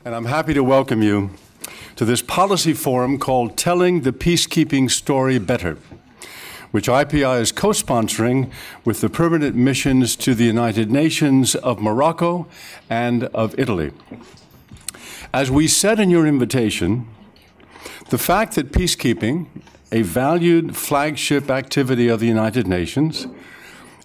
and I'm happy to welcome you to this policy forum called Telling the Peacekeeping Story Better, which IPI is co-sponsoring with the permanent missions to the United Nations of Morocco and of Italy. As we said in your invitation, the fact that peacekeeping, a valued flagship activity of the United Nations,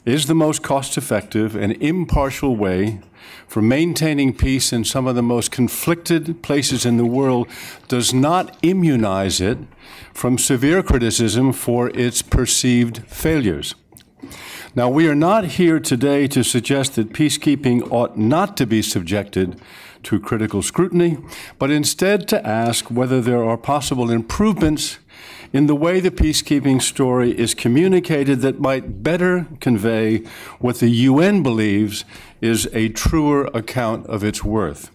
is the most cost-effective and impartial way for maintaining peace in some of the most conflicted places in the world does not immunize it from severe criticism for its perceived failures. Now, we are not here today to suggest that peacekeeping ought not to be subjected to critical scrutiny, but instead to ask whether there are possible improvements in the way the peacekeeping story is communicated that might better convey what the UN believes is a truer account of its worth.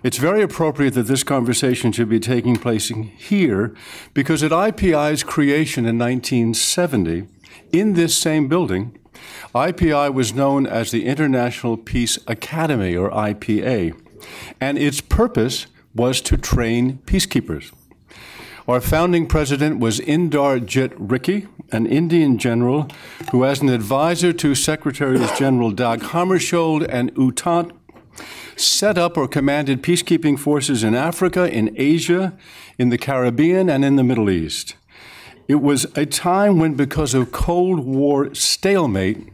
It's very appropriate that this conversation should be taking place here because at IPI's creation in 1970, in this same building, IPI was known as the International Peace Academy, or IPA, and its purpose was to train peacekeepers. Our founding president was Inderjit Ricky, an Indian general who, as an advisor to Secretaries General Dag Hammarskjöld and U Thant, set up or commanded peacekeeping forces in Africa, in Asia, in the Caribbean, and in the Middle East. It was a time when, because of Cold War stalemate,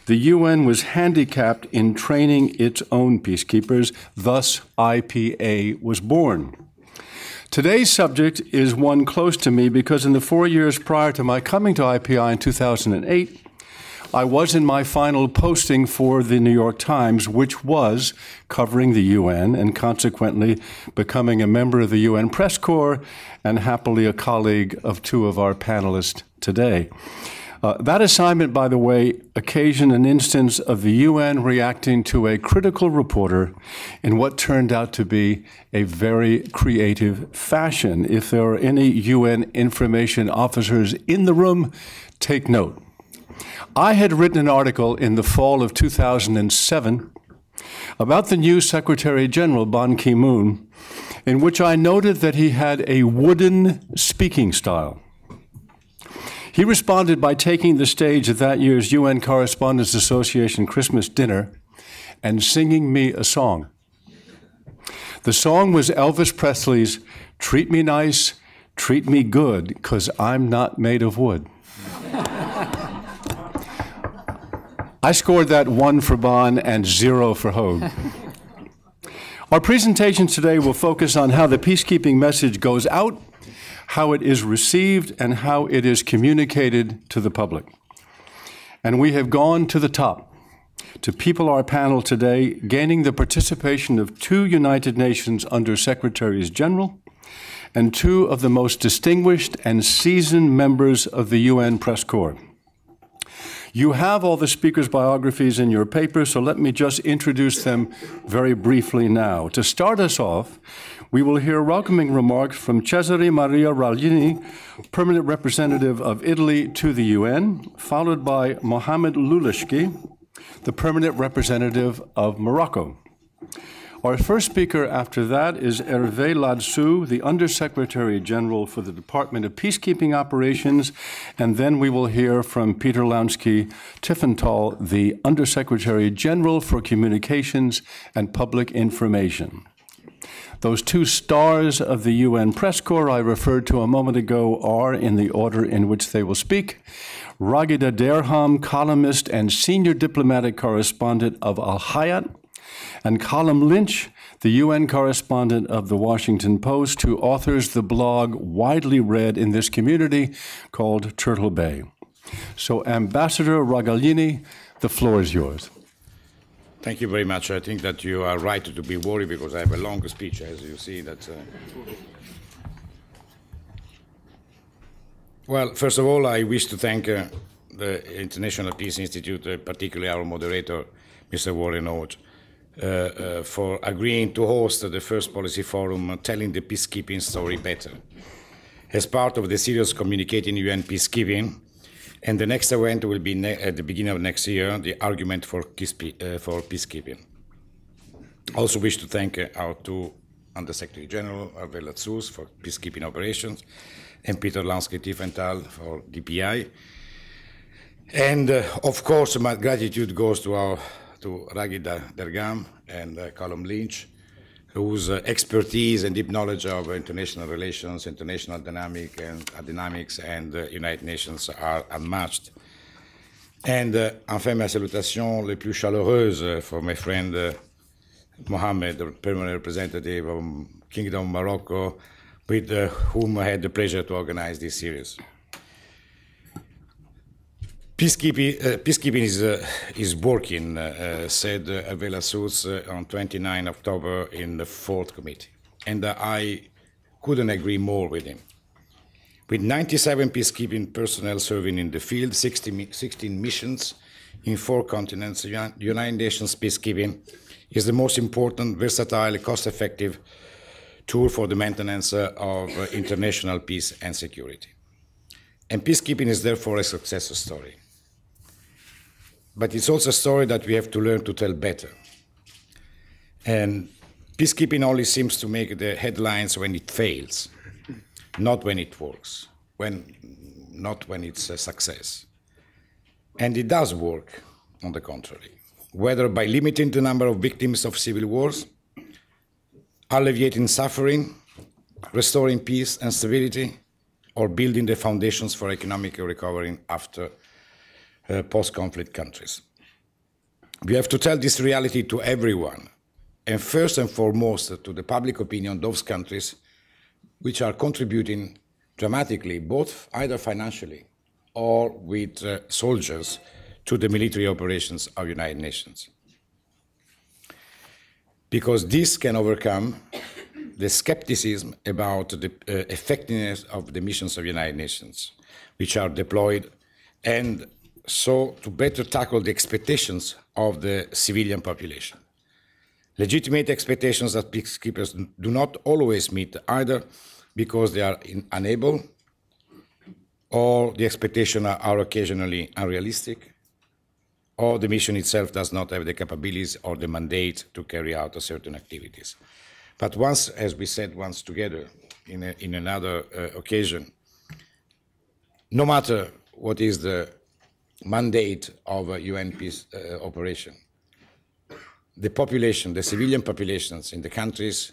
the UN was handicapped in training its own peacekeepers. Thus, IPA was born. Today's subject is one close to me because in the 4 years prior to my coming to IPI in 2008, I was in my final posting for the New York Times, which was covering the UN and consequently becoming a member of the UN Press Corps and happily a colleague of two of our panelists today. That assignment, by the way, occasioned an instance of the UN reacting to a critical reporter in what turned out to be a very creative fashion. If there are any UN information officers in the room, take note. I had written an article in the fall of 2007 about the new Secretary General, Ban Ki-moon, in which I noted that he had a wooden speaking style. He responded by taking the stage at that year's UN Correspondents Association Christmas dinner and singing me a song. The song was Elvis Presley's "Treat Me Nice, Treat Me Good, 'Cause I'm Not Made of Wood." I scored that 1 for Ban and 0 for Hoge. Our presentation today will focus on how the peacekeeping message goes out, how it is received, and how it is communicated to the public. And we have gone to the top to people our panel today, gaining the participation of 2 United Nations Under Secretaries General and 2 of the most distinguished and seasoned members of the UN Press Corps. You have all the speakers' biographies in your paper, so let me just introduce them very briefly now. To start us off, we will hear welcoming remarks from Cesare Maria Raglini, Permanent Representative of Italy to the UN, followed by Mohamed Lulashki, the Permanent Representative of Morocco. Our first speaker after that is Hervé Ladsou, the Undersecretary General for the Department of Peacekeeping Operations, and then we will hear from Peter Lansky-Tiefenthal, the Undersecretary General for Communications and Public Information. Those 2 stars of the UN Press Corps I referred to a moment ago are, in the order in which they will speak, Ragida Derham, columnist and senior diplomatic correspondent of Al Hayat, and Colm Lynch, the UN correspondent of the Washington Post, who authors the blog widely read in this community called Turtle Bay. So, Ambassador Raglini, the floor is yours. Thank you very much. I think that you are right to be worried because I have a long speech, as you see. Well, first of all, I wish to thank the International Peace Institute, particularly our moderator, Mr. Warren Hoge, for agreeing to host the first policy forum telling the peacekeeping story better. As part of the series Communicating UN Peacekeeping, and the next event will be at the beginning of next year, the argument for peacekeeping. Also wish to thank our two Undersecretary General, Avela Tsous for peacekeeping operations, and Peter Lansky-Tiefenthal for DPI. And of course, my gratitude goes to Raghi Dergam and Colum Lynch, whose expertise and deep knowledge of international relations, international dynamics, and United Nations are unmatched. And enfin, mes salutations les plus chaleureuses for my friend Mohammed, the permanent representative of Kingdom of Morocco, with whom I had the pleasure to organize this series. Peacekeeping is working, said Avela Tsous on 29 October in the 4th Committee. And I couldn't agree more with him. With 97 peacekeeping personnel serving in the field, 16 missions in 4 continents, United Nations peacekeeping is the most important, versatile, cost-effective tool for the maintenance of international peace and security. And peacekeeping is therefore a success story. But it's also a story that we have to learn to tell better. And peacekeeping only seems to make the headlines when it fails, not when it works, not when it's a success. And it does work, on the contrary, whether by limiting the number of victims of civil wars, alleviating suffering, restoring peace and stability, or building the foundations for economic recovery after post-conflict countries. We have to tell this reality to everyone, and first and foremost to the public opinion of those countries which are contributing dramatically, both either financially or with soldiers, to the military operations of United Nations. Because this can overcome the skepticism about the effectiveness of the missions of United Nations, which are deployed, and so to better tackle the expectations of the civilian population. Legitimate expectations that peacekeepers do not always meet, either because they are unable, or the expectations are occasionally unrealistic, or the mission itself does not have the capabilities or the mandate to carry out certain activities. But once, as we said once together in another occasion, no matter what is the mandate of a UN peace operation, the population, the civilian populations in the countries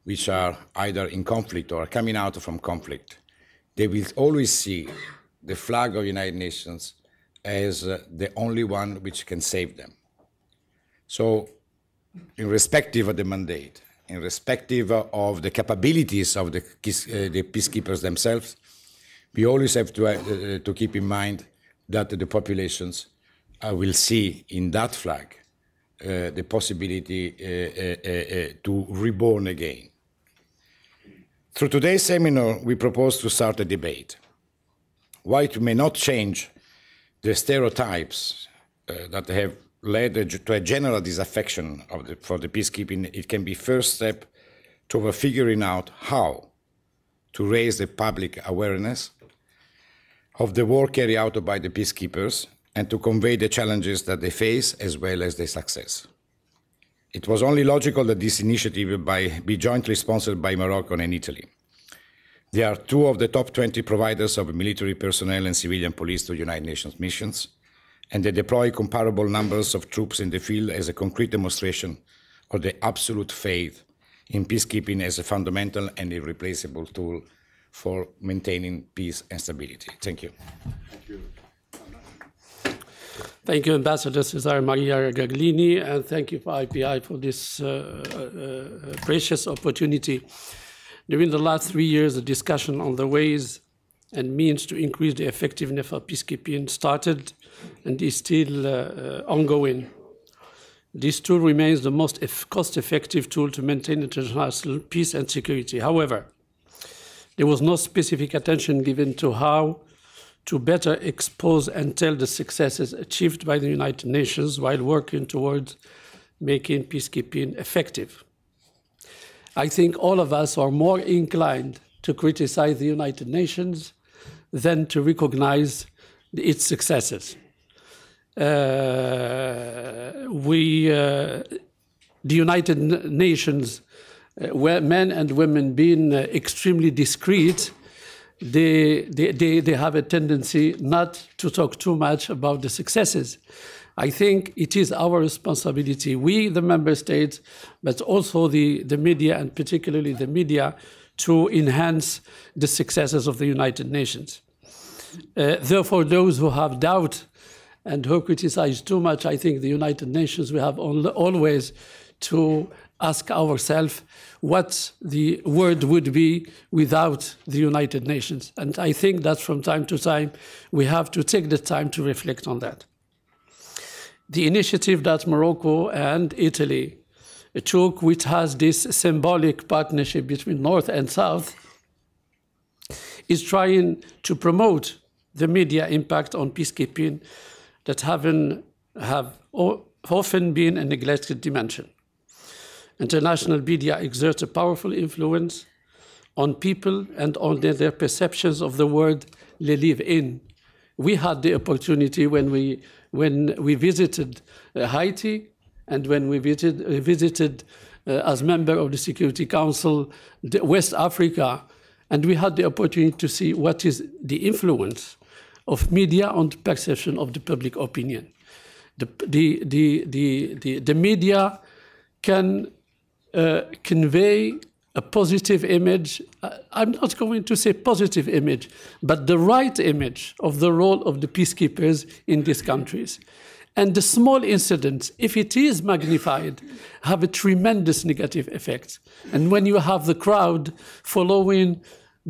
which are either in conflict or are coming out from conflict, they will always see the flag of United Nations as the only one which can save them. So, irrespective of the mandate, irrespective of the capabilities of the peacekeepers themselves, we always have to keep in mind that the populations will see in that flag the possibility to reborn again. Through today's seminar, we propose to start a debate. While it may not change the stereotypes that have led to a general disaffection for the peacekeeping, it can be first step toward figuring out how to raise the public awareness of the work carried out by the peacekeepers and to convey the challenges that they face as well as their success. It was only logical that this initiative be jointly sponsored by Morocco and Italy. They are two of the top 20 providers of military personnel and civilian police to United Nations missions, and they deploy comparable numbers of troops in the field as a concrete demonstration of the absolute faith in peacekeeping as a fundamental and irreplaceable tool for maintaining peace and stability. Thank you. Thank you. Thank you, Ambassador Cesare Maria Gaglini, and thank you for IPI for this precious opportunity. During the last 3 years, the discussion on the ways and means to increase the effectiveness of peacekeeping started and is still ongoing. This tool remains the most cost-effective tool to maintain international peace and security. However, there was no specific attention given to how to better expose and tell the successes achieved by the United Nations while working towards making peacekeeping effective. I think all of us are more inclined to criticize the United Nations than to recognize its successes. We the United Nations, where men and women being extremely discreet, they have a tendency not to talk too much about the successes. I think it is our responsibility, we, the member states, but also the media, and particularly the media, to enhance the successes of the United Nations. Therefore, those who have doubt and who criticize too much, I think the United Nations, we have always to ask ourselves what the world would be without the United Nations. And I think that from time to time, we have to take the time to reflect on that. The initiative that Morocco and Italy took, which has this symbolic partnership between North and South, is trying to promote the media impact on peacekeeping that have often been a neglected dimension. International media exerts a powerful influence on people and on their perceptions of the world they live in. We had the opportunity when we visited Haiti, and when we visited as member of the Security Council, West Africa, and we had the opportunity to see what is the influence of media on the perception of the public opinion. The media can convey a positive image. I'm not going to say positive image, but the right image of the role of the peacekeepers in these countries. And the small incidents, if it is magnified, have a tremendous negative effect. And when you have the crowd following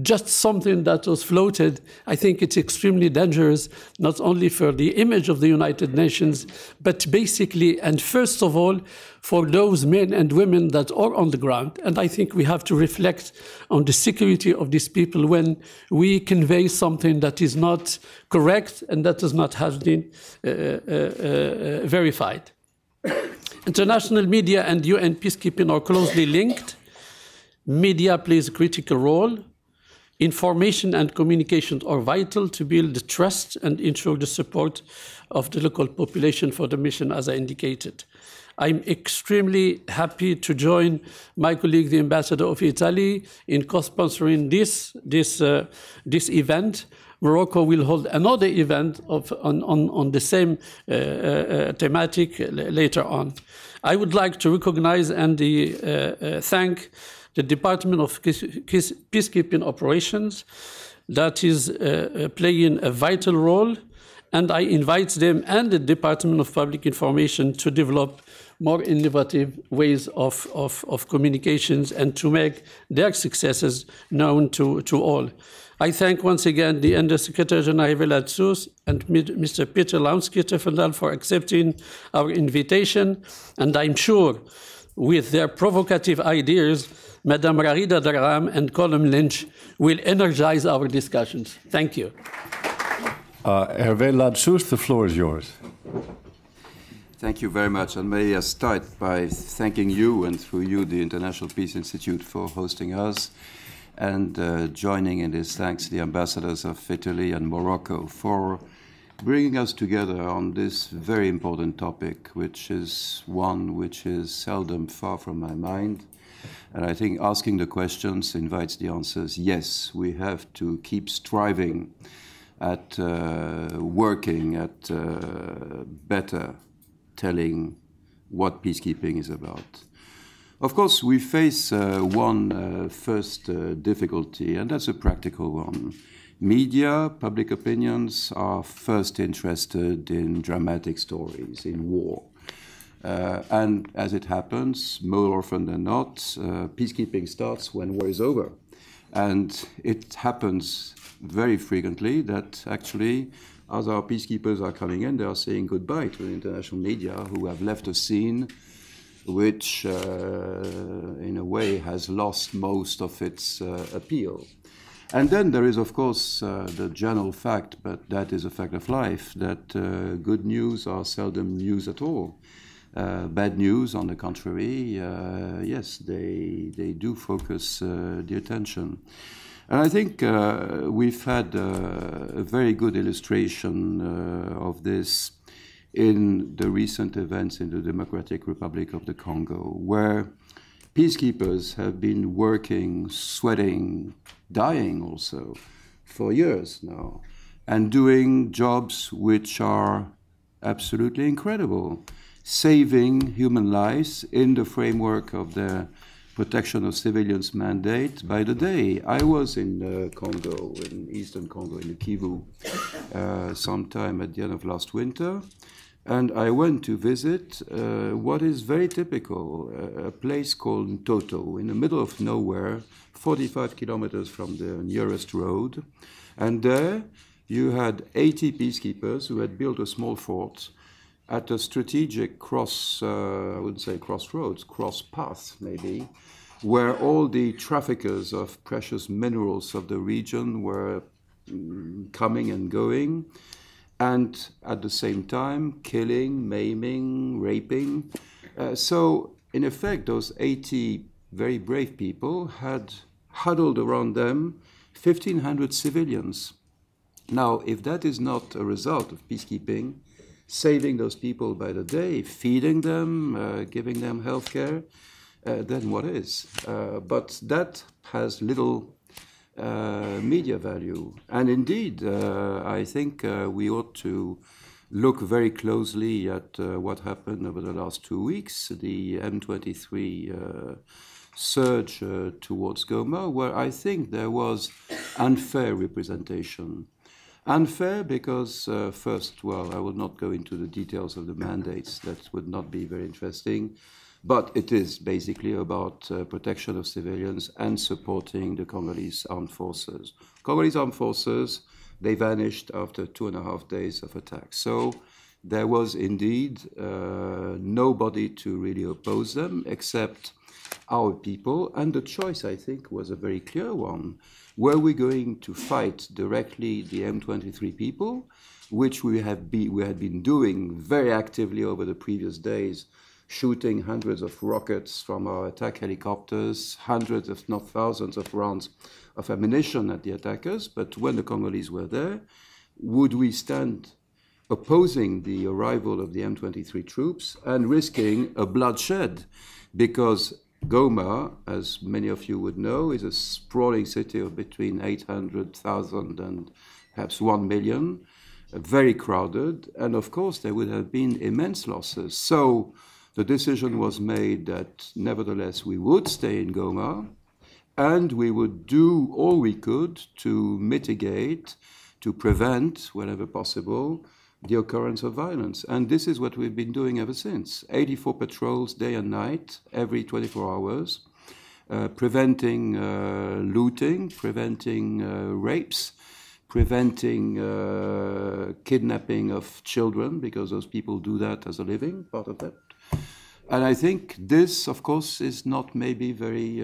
just something that was floated, I think it's extremely dangerous, not only for the image of the United Nations, but basically, and first of all, for those men and women that are on the ground. And I think we have to reflect on the security of these people when we convey something that is not correct and that does not have been verified. International media and UN peacekeeping are closely linked. Media plays a critical role. Information and communications are vital to build trust and ensure the support of the local population for the mission, as I indicated. I'm extremely happy to join my colleague, the Ambassador of Italy, in co-sponsoring this event. Morocco will hold another event on the same thematic later on. I would like to recognize and thank the Department of Peacekeeping Operations that is playing a vital role, and I invite them and the Department of Public Information to develop more innovative ways of communications and to make their successes known to all. I thank once again the Undersecretary General Velad Sus and Mr. Peter Launskirtefendal for accepting our invitation, and I'm sure with their provocative ideas, Madame Rarida Daram and Colm Lynch will energize our discussions. Thank you. Hervé Labsous, the floor is yours. Thank you very much. And may I start by thanking you and through you, the International Peace Institute, for hosting us, and joining in this thanks the ambassadors of Italy and Morocco for bringing us together on this very important topic, which is one which is seldom far from my mind. And I think asking the questions invites the answers. Yes, we have to keep striving at working at better telling what peacekeeping is about. Of course, we face one first difficulty, and that's a practical one. Media, public opinions are first interested in dramatic stories, in war. And as it happens, more often than not, peacekeeping starts when war is over. And it happens very frequently that actually, as our peacekeepers are coming in, they are saying goodbye to the international media who have left a scene which, in a way, has lost most of its appeal. And then there is, of course, the general fact, but that is a fact of life, that good news are seldom news at all. Bad news, on the contrary, yes, they do focus the attention. And I think we've had a very good illustration of this in the recent events in the Democratic Republic of the Congo, where peacekeepers have been working, sweating, dying also for years now, and doing jobs which are absolutely incredible, saving human lives in the framework of the protection of civilians mandate by the day. I was in Congo, in eastern Congo, in the Kivu, sometime at the end of last winter, and I went to visit what is very typical, a place called Ntoto, in the middle of nowhere, 45 kilometers from the nearest road. And there you had 80 peacekeepers who had built a small fort at a strategic I wouldn't say crossroads, cross path maybe, where all the traffickers of precious minerals of the region were coming and going, and at the same time killing, maiming, raping. So in effect, those 80 very brave people had huddled around them 1,500 civilians. Now, if that is not a result of peacekeeping, saving those people by the day, feeding them, giving them health care, then what is? But that has little media value. And indeed, I think we ought to look very closely at what happened over the last 2 weeks, the M23 surge towards Goma, where I think there was unfair representation. Unfair because, first, well, I will not go into the details of the mandates. That would not be very interesting. But it is basically about protection of civilians and supporting the Congolese armed forces. Congolese armed forces, they vanished after 2.5 days of attacks. So there was indeed nobody to really oppose them except our people. And the choice, I think, was a very clear one. Were we going to fight directly the M23 people, which we had been doing very actively over the previous days, shooting hundreds of rockets from our attack helicopters, hundreds, if not thousands, of rounds of ammunition at the attackers. But when the Congolese were there, would we stand opposing the arrival of the M23 troops and risking a bloodshed? Because Goma, as many of you would know, is a sprawling city of between 800,000 and perhaps 1 million, very crowded, and of course there would have been immense losses. So the decision was made that nevertheless we would stay in Goma and we would do all we could to mitigate, to prevent, whenever possible, the occurrence of violence. And this is what we've been doing ever since. 84 patrols day and night, every 24 hours, preventing looting, preventing rapes, preventing kidnapping of children, because those people do that as a living, part of that. And I think this, of course, is not maybe very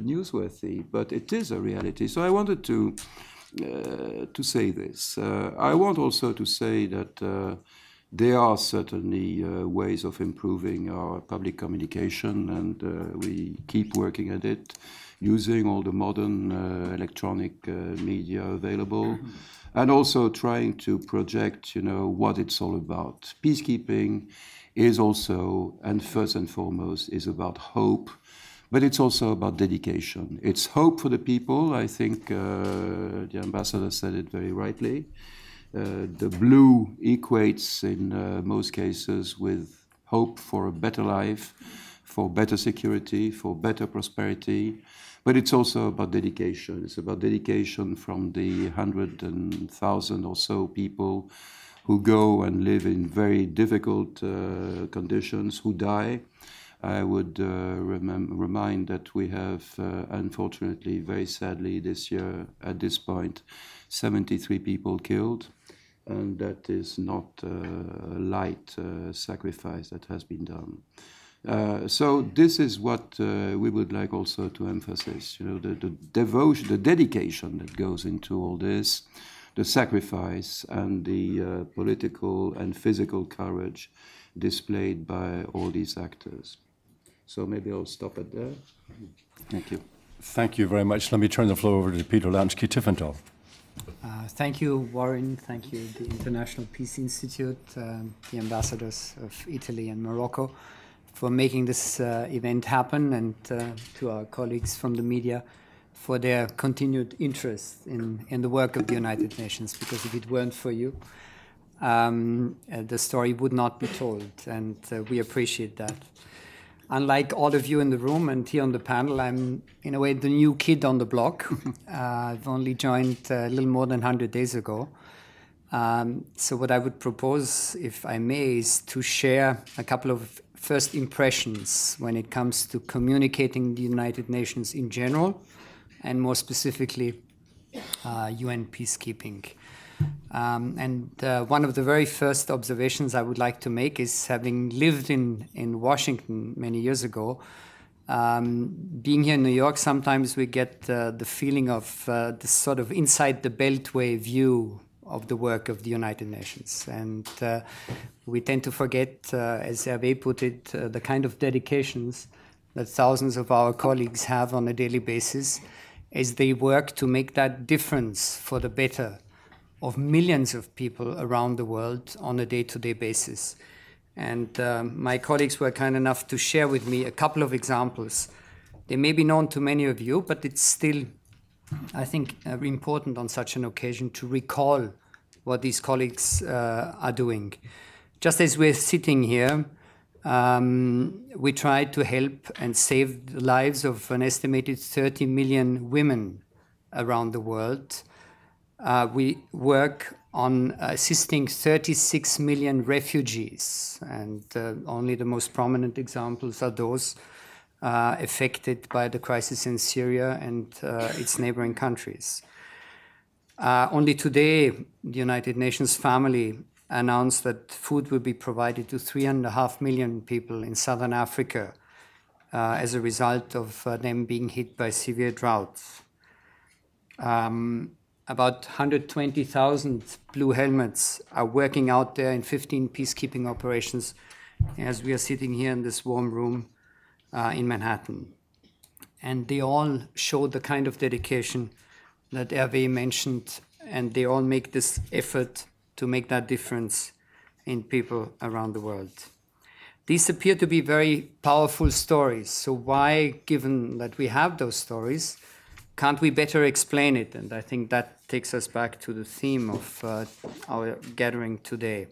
newsworthy, but it is a reality. So I wanted to say this. I want also to say that there are certainly ways of improving our public communication, and we keep working at it, using all the modern electronic media available, and also trying to project, what it's all about. Peacekeeping is also, and first and foremost, is about hope, but it's also about dedication. It's hope for the people. I think the ambassador said it very rightly. The blue equates in most cases with hope for a better life, for better security, for better prosperity. But it's also about dedication. It's about dedication from the 100,000 or so people who go and live in very difficult conditions, who die. I would remind that we have, unfortunately, very sadly this year, at this point, 73 people killed. And that is not a light sacrifice that has been done. So this is what we would like also to emphasize, the devotion, the dedication that goes into all this, the sacrifice and the political and physical courage displayed by all these actors. So maybe I'll stop it there. Thank you. Thank you very much. Let me turn the floor over to Peter Lansky-Tiefenthal. Thank you, Warren. Thank you, the International Peace Institute, the ambassadors of Italy and Morocco, for making this event happen, and to our colleagues from the media for their continued interest in the work of the United Nations, because if it weren't for you, the story would not be told, and we appreciate that. Unlike all of you in the room and here on the panel, I'm in a way the new kid on the block. I've only joined a little more than 100 days ago. So what I would propose, if I may, is to share a couple of first impressions when it comes to communicating the United Nations in general, and more specifically, UN peacekeeping. One of the very first observations I would like to make is, having lived in Washington many years ago, being here in New York, sometimes we get the feeling of this sort of inside the beltway view of the work of the United Nations. And we tend to forget, as Hervé put it, the kind of dedications that thousands of our colleagues have on a daily basis as they work to make that difference for the better of millions of people around the world on a day-to-day basis. And my colleagues were kind enough to share with me a couple of examples. They may be known to many of you, but it's still, I think, important on such an occasion to recall what these colleagues are doing. Just as we're sitting here, we try to help and save the lives of an estimated 30 million women around the world. We work on assisting 36 million refugees, and only the most prominent examples are those affected by the crisis in Syria and its neighboring countries. Only today, the United Nations family announced that food will be provided to 3.5 million people in southern Africa as a result of them being hit by severe droughts. About 120,000 blue helmets are working out there in 15 peacekeeping operations as we are sitting here in this warm room in Manhattan. And they all show the kind of dedication that Hervé mentioned, and they all make this effort to make that difference in people around the world. These appear to be very powerful stories. So why, given that we have those stories, can't we better explain it? And I think that takes us back to the theme of our gathering today.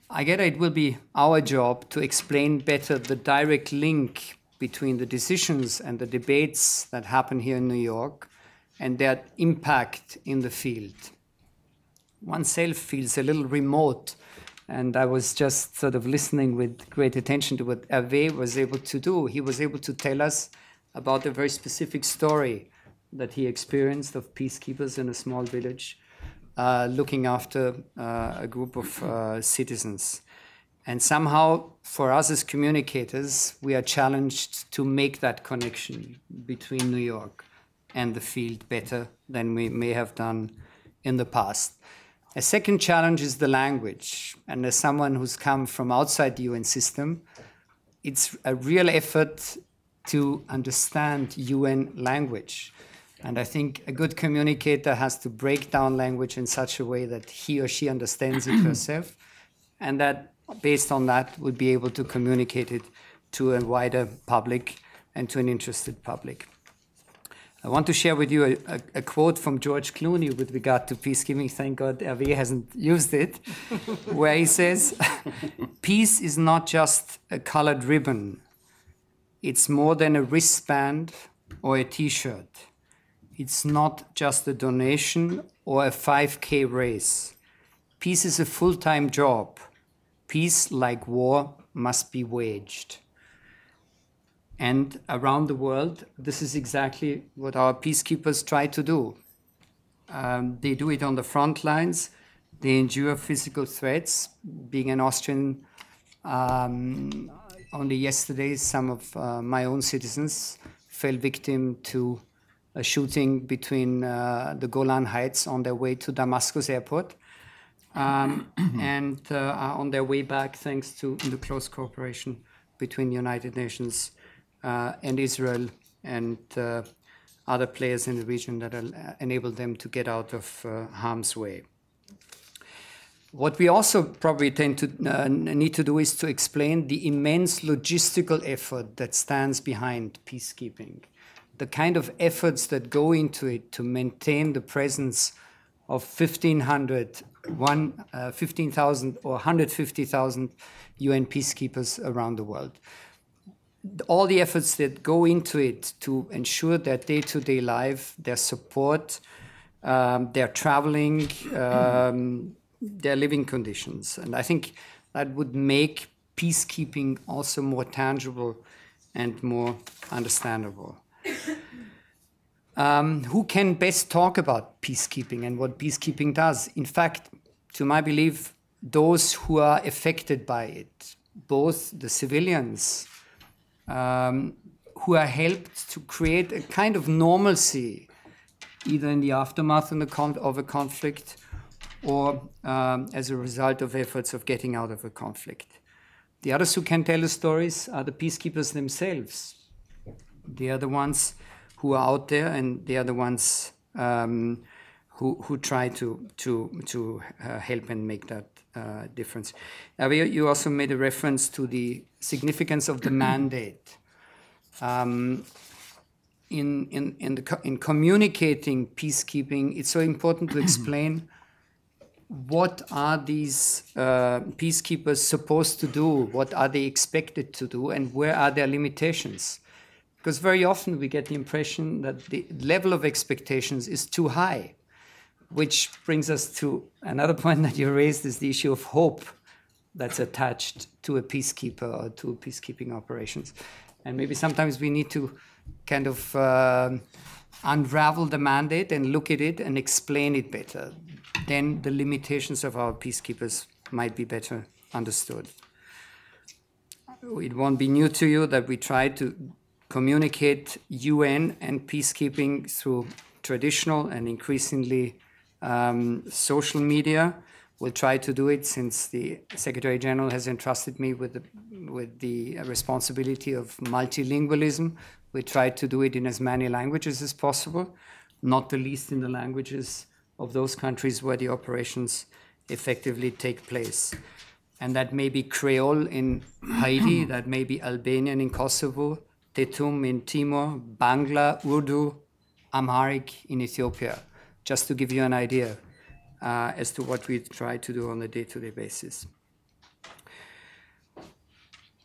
I get it will be our job to explain better the direct link between the decisions and the debates that happen here in New York and their impact in the field. Oneself feels a little remote, and I was just sort of listening with great attention to what Hervé was able to do. He was able to tell us about a very specific story that he experienced of peacekeepers in a small village, looking after a group of citizens. And somehow, for us as communicators, we are challenged to make that connection between New York and the field better than we may have done in the past. A second challenge is the language. And as someone who's come from outside the UN system, it's a real effort to understand UN language. And I think a good communicator has to break down language in such a way that he or she understands it herself, and that based on that would be able to communicate it to a wider public and to an interested public. I want to share with you a quote from George Clooney with regard to peacekeeping. Thank God Hervé hasn't used it, where he says, "Peace is not just a colored ribbon. It's more than a wristband or a T-shirt. It's not just a donation or a 5K race. Peace is a full-time job. Peace, like war, must be waged." And around the world, this is exactly what our peacekeepers try to do. They do it on the front lines. They endure physical threats. Being an Austrian, only yesterday, some of my own citizens fell victim to a shooting between the Golan Heights on their way to Damascus airport, and are on their way back thanks to the close cooperation between the United Nations and Israel and other players in the region that enable them to get out of harm's way. What we also probably need to do is to explain the immense logistical effort that stands behind peacekeeping, the kind of efforts that go into it to maintain the presence of 15,000 or 150,000 UN peacekeepers around the world. All the efforts that go into it to ensure their day-to-day life, their support, their traveling, their living conditions. And I think that would make peacekeeping also more tangible and more understandable. Who can best talk about peacekeeping and what peacekeeping does? In fact, to my belief, those who are affected by it, both the civilians who are helped to create a kind of normalcy, either in the aftermath of a conflict or as a result of efforts of getting out of a conflict. The others who can tell the stories are the peacekeepers themselves. They are the ones who are out there, and they are the ones who try to help and make that difference. You also made a reference to the significance of the mandate. In communicating peacekeeping, it's so important to explain what are these peacekeepers supposed to do, what are they expected to do, and where are their limitations? Because very often we get the impression that the level of expectations is too high, which brings us to another point that you raised, is the issue of hope that's attached to a peacekeeper or to peacekeeping operations. And maybe sometimes we need to kind of unravel the mandate and look at it and explain it better. Then the limitations of our peacekeepers might be better understood. It won't be new to you that we try to communicate UN and peacekeeping through traditional and increasingly social media. We'll try to do it since the Secretary General has entrusted me with the responsibility of multilingualism. We try to do it in as many languages as possible, not the least in the languages of those countries where the operations effectively take place. And that may be Creole in Haiti, that may be Albanian in Kosovo, Tetum in Timor, Bangla, Urdu, Amharic in Ethiopia, just to give you an idea as to what we try to do on a day-to-day basis.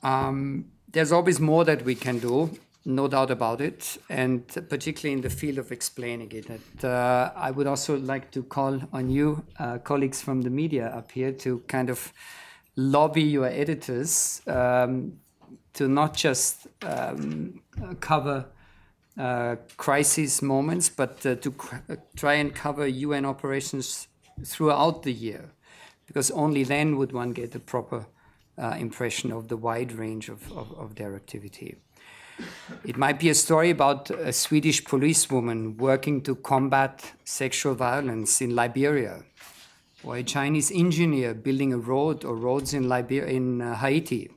There's always more that we can do, no doubt about it, and particularly in the field of explaining it. And, I would also like to call on you, colleagues from the media up here, to kind of lobby your editors to not just cover crisis moments, but to try and cover UN operations throughout the year, because only then would one get a proper impression of the wide range of their activity. It might be a story about a Swedish policewoman working to combat sexual violence in Liberia, or a Chinese engineer building a road or roads in Haiti,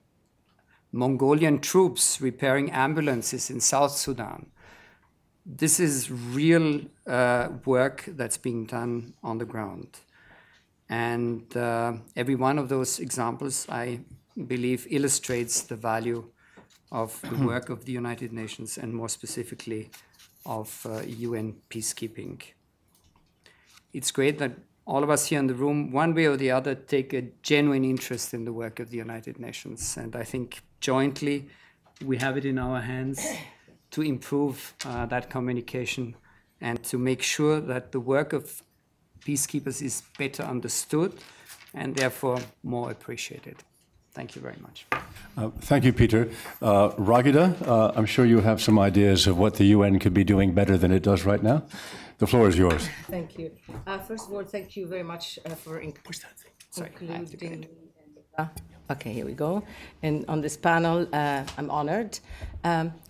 Mongolian troops repairing ambulances in South Sudan. This is real work that's being done on the ground. And every one of those examples, I believe, illustrates the value of the work of the United Nations, and more specifically of UN peacekeeping. It's great that all of us here in the room, one way or the other, take a genuine interest in the work of the United Nations. And I think jointly we have it in our hands to improve that communication and to make sure that the work of peacekeepers is better understood and therefore more appreciated. Thank you very much. Thank you, Peter. Ragida, I'm sure you have some ideas of what the UN could be doing better than it does right now. The floor is yours. Thank you. First of all, thank you very much for including. Okay, here we go. And on this panel, I'm honored.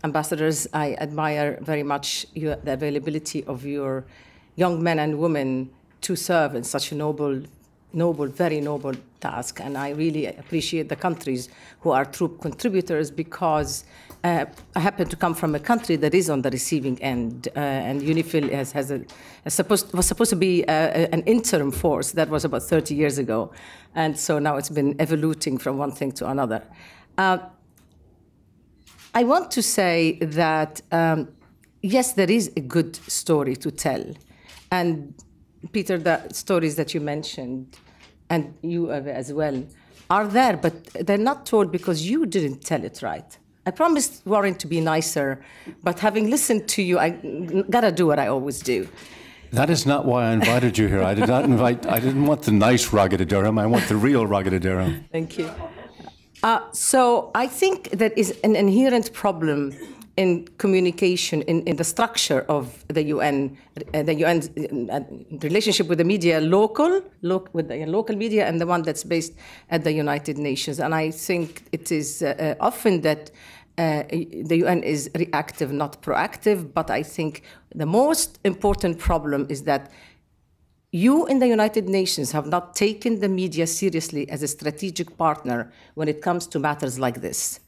Ambassadors, I admire very much the availability of your young men and women to serve in such a noble noble, very noble task. And I really appreciate the countries who are troop contributors, because I happen to come from a country that is on the receiving end, and UNIFIL was supposed to be an interim force. That was about 30 years ago, and so now it's been evoluting from one thing to another. I want to say that, yes, there is a good story to tell. And Peter, the stories that you mentioned, and you as well, are there, but they're not told because you didn't tell it right. I promised Warren to be nicer, but having listened to you, I gotta do what I always do. That is not why I invited you here. I didn't want the nice Ragada Durham. I want the real Ragada Durham. Thank you. So I think that is an inherent problem in communication, in the structure of the UN's relationship with the media, with the local media, and the one that's based at the United Nations. And I think it is often that the UN is reactive, not proactive. But I think the most important problem is that you in the United Nations have not taken the media seriously as a strategic partner when it comes to matters like this.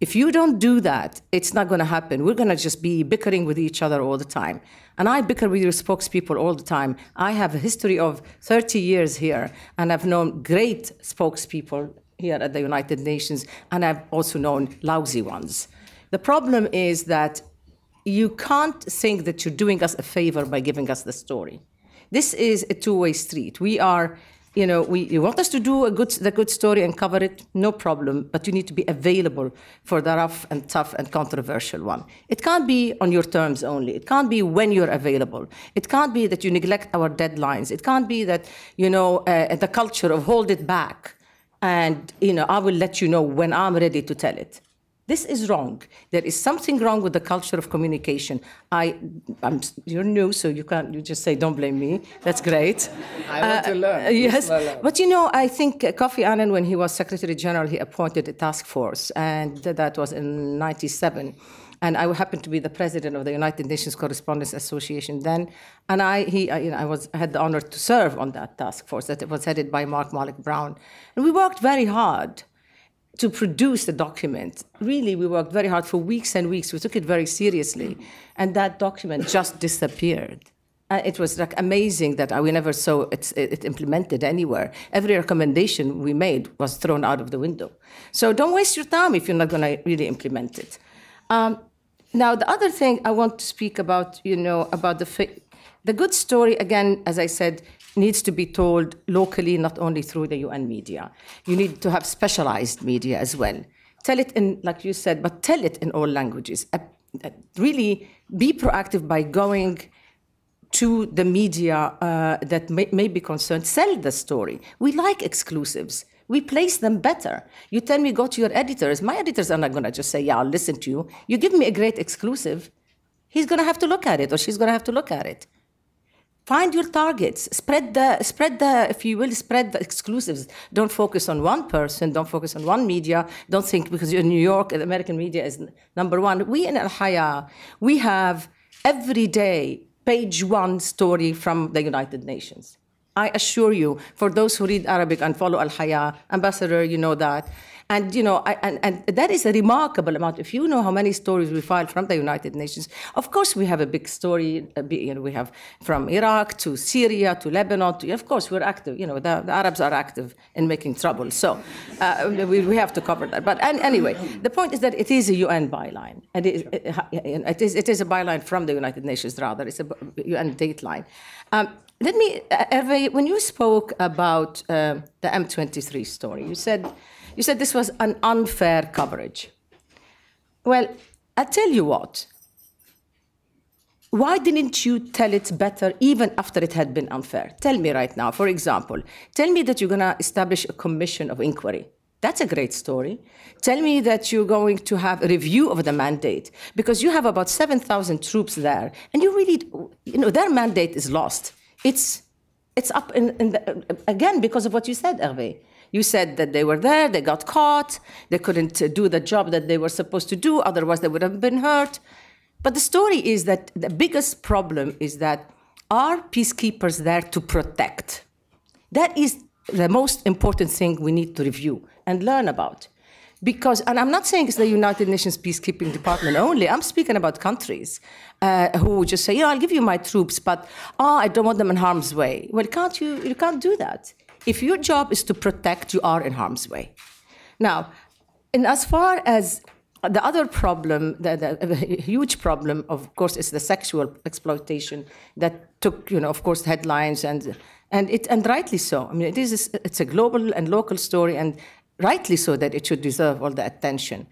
If you don't do that, it's not going to happen. We're going to just be bickering with each other all the time. And I bicker with your spokespeople all the time. I have a history of 30 years here, and I've known great spokespeople here at the United Nations, and I've also known lousy ones. The problem is that you can't think that you're doing us a favor by giving us the story. This is a two-way street. We are, you want us to do the good story and cover it, no problem, but you need to be available for the rough and tough and controversial one. It can't be on your terms only. It can't be when you're available. It can't be that you neglect our deadlines. It can't be that, the culture of hold it back and, I will let you know when I'm ready to tell it. This is wrong. There is something wrong with the culture of communication. You're new, so you just say, don't blame me. That's great. I want to learn. Yes, but I think Kofi Annan, when he was Secretary General, he appointed a task force, and that was in '97. And I happened to be the president of the United Nations Correspondents Association then, and I had the honor to serve on that task force that was headed by Mark Malek Brown, and we worked very hard to produce the document. Really, we worked very hard for weeks and weeks. We took it very seriously. And that document just disappeared. It was amazing that we never saw it implemented anywhere. Every recommendation we made was thrown out of the window. So don't waste your time if you're not going to really implement it. Now, the other thing I want to speak about, about the good story, again, as I said, needs to be told locally, not only through the UN media. You need to have specialized media as well. Tell it in, like you said, but tell it in all languages. Really be proactive by going to the media that may be concerned. Sell the story. We like exclusives. We place them better. You tell me, go to your editors. My editors are not going to just say, yeah, I'll listen to you. You give me a great exclusive, he's going to have to look at it, or she's going to have to look at it. Find your targets. Spread the, if you will, spread the exclusives. Don't focus on one person. Don't focus on one media. Don't think because you're in New York, the American media is number one. We in Al-Haya, we have every day page one story from the United Nations. I assure you, for those who read Arabic and follow Al-Haya, Ambassador, you know that. And, and that is a remarkable amount. If you know how many stories we filed from the United Nations, of course we have a big story. We have from Iraq to Syria to Lebanon. Of course, we're active. The Arabs are active in making trouble. So we have to cover that. But anyway, the point is that it is a UN byline. And it is a byline from the United Nations, rather. It's a UN dateline. Let me, Hervé, when you spoke about the M23 story, you said this was an unfair coverage. Well, I tell you what. Why didn't you tell it better even after it had been unfair? Tell me right now, for example, tell me that you're going to establish a commission of inquiry. That's a great story. Tell me that you're going to have a review of the mandate, because you have about 7,000 troops there, and you really, their mandate is lost. It's up again because of what you said, Hervé. You said that they were there, they got caught, they couldn't do the job that they were supposed to do, otherwise they would have been hurt. But the story is that the biggest problem is that are peacekeepers there to protect? That is the most important thing we need to review and learn about. Because, and I'm not saying it's the United Nations Peacekeeping Department only, I'm speaking about countries who just say, I'll give you my troops, but I don't want them in harm's way. Well, you can't do that. If your job is to protect, you are in harm's way. Now, and as far as the other problem, the huge problem, of course, is the sexual exploitation that took, of course, headlines and rightly so. I mean, it's a global and local story, and rightly so that it should deserve all the attention.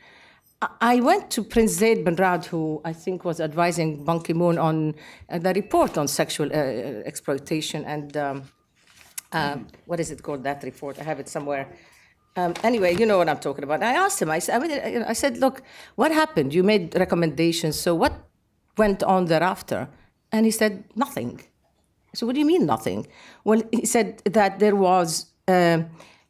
I went to Prince Zaid bin Raad, who I think was advising Ban Ki-moon on the report on sexual exploitation and what is it called, that report? I have it somewhere. Anyway, you know what I'm talking about. I asked him, I said, look, what happened? You made recommendations, so what went on thereafter? And he said, nothing. So what do you mean nothing? Well, he said that there was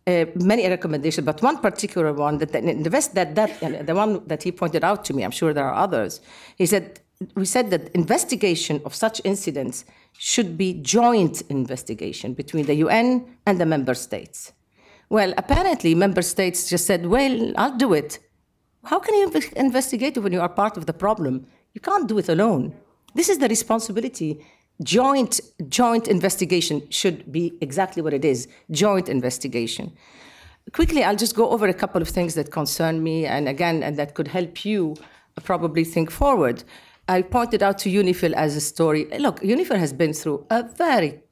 many recommendations, but one particular one, the one that he pointed out to me, I'm sure there are others, we said that investigation of such incidents should be joint investigation between the UN and the member states. Well, apparently, member states just said, well, I'll do it. How can you investigate it when you are part of the problem? You can't do it alone. This is the responsibility. Joint investigation should be exactly what it is, joint investigation. Quickly, I'll just go over a couple of things that concern me, and again, and that could help you probably think forward. I pointed out to UNIFIL as a story. Look, UNIFIL has been through a very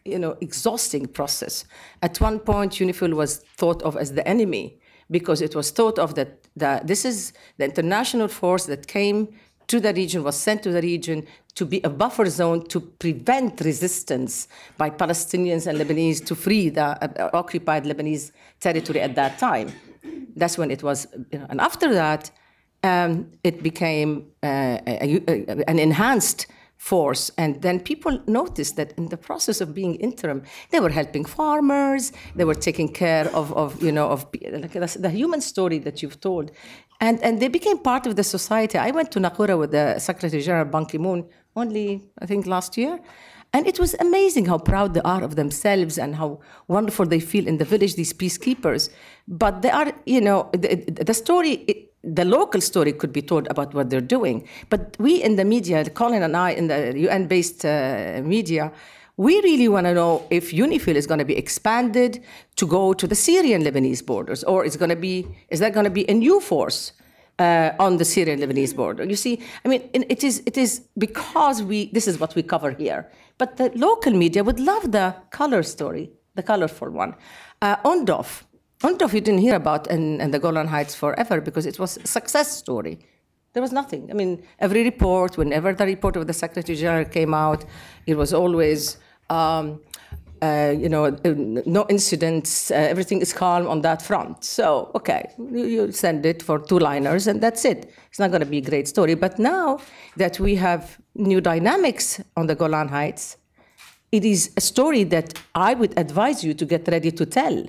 exhausting process. At one point, UNIFIL was thought of as the enemy because it was thought of that this is the international force that came to the region, was sent to the region to be a buffer zone to prevent resistance by Palestinians and Lebanese to free the occupied Lebanese territory at that time. That's when it was, and after that, it became an enhanced force, and then people noticed that in the process of being interim, they were helping farmers, they were taking care of the human story that you've told, and they became part of the society. I went to Naqoura with the Secretary General Ban Ki-moon only, I think, last year, and it was amazing how proud they are of themselves and how wonderful they feel in the village, these peacekeepers. But they are, the story. The local story could be told about what they're doing. But we in the media, Colin and I in the UN-based media, we really want to know if UNIFIL is going to be expanded to go to the Syrian-Lebanese borders, or is there going to be a new force on the Syrian-Lebanese border? You see, I mean, it is because this is what we cover here. But the local media would love the color story, the colorful one. UNDOF, you didn't hear about in the Golan Heights forever because it was a success story. There was nothing. I mean, every report, whenever the report of the Secretary General came out, it was always, no incidents, everything is calm on that front. So, okay, you send it for 2-liners and that's it. It's not going to be a great story. But now that we have new dynamics on the Golan Heights, it is a story that I would advise you to get ready to tell,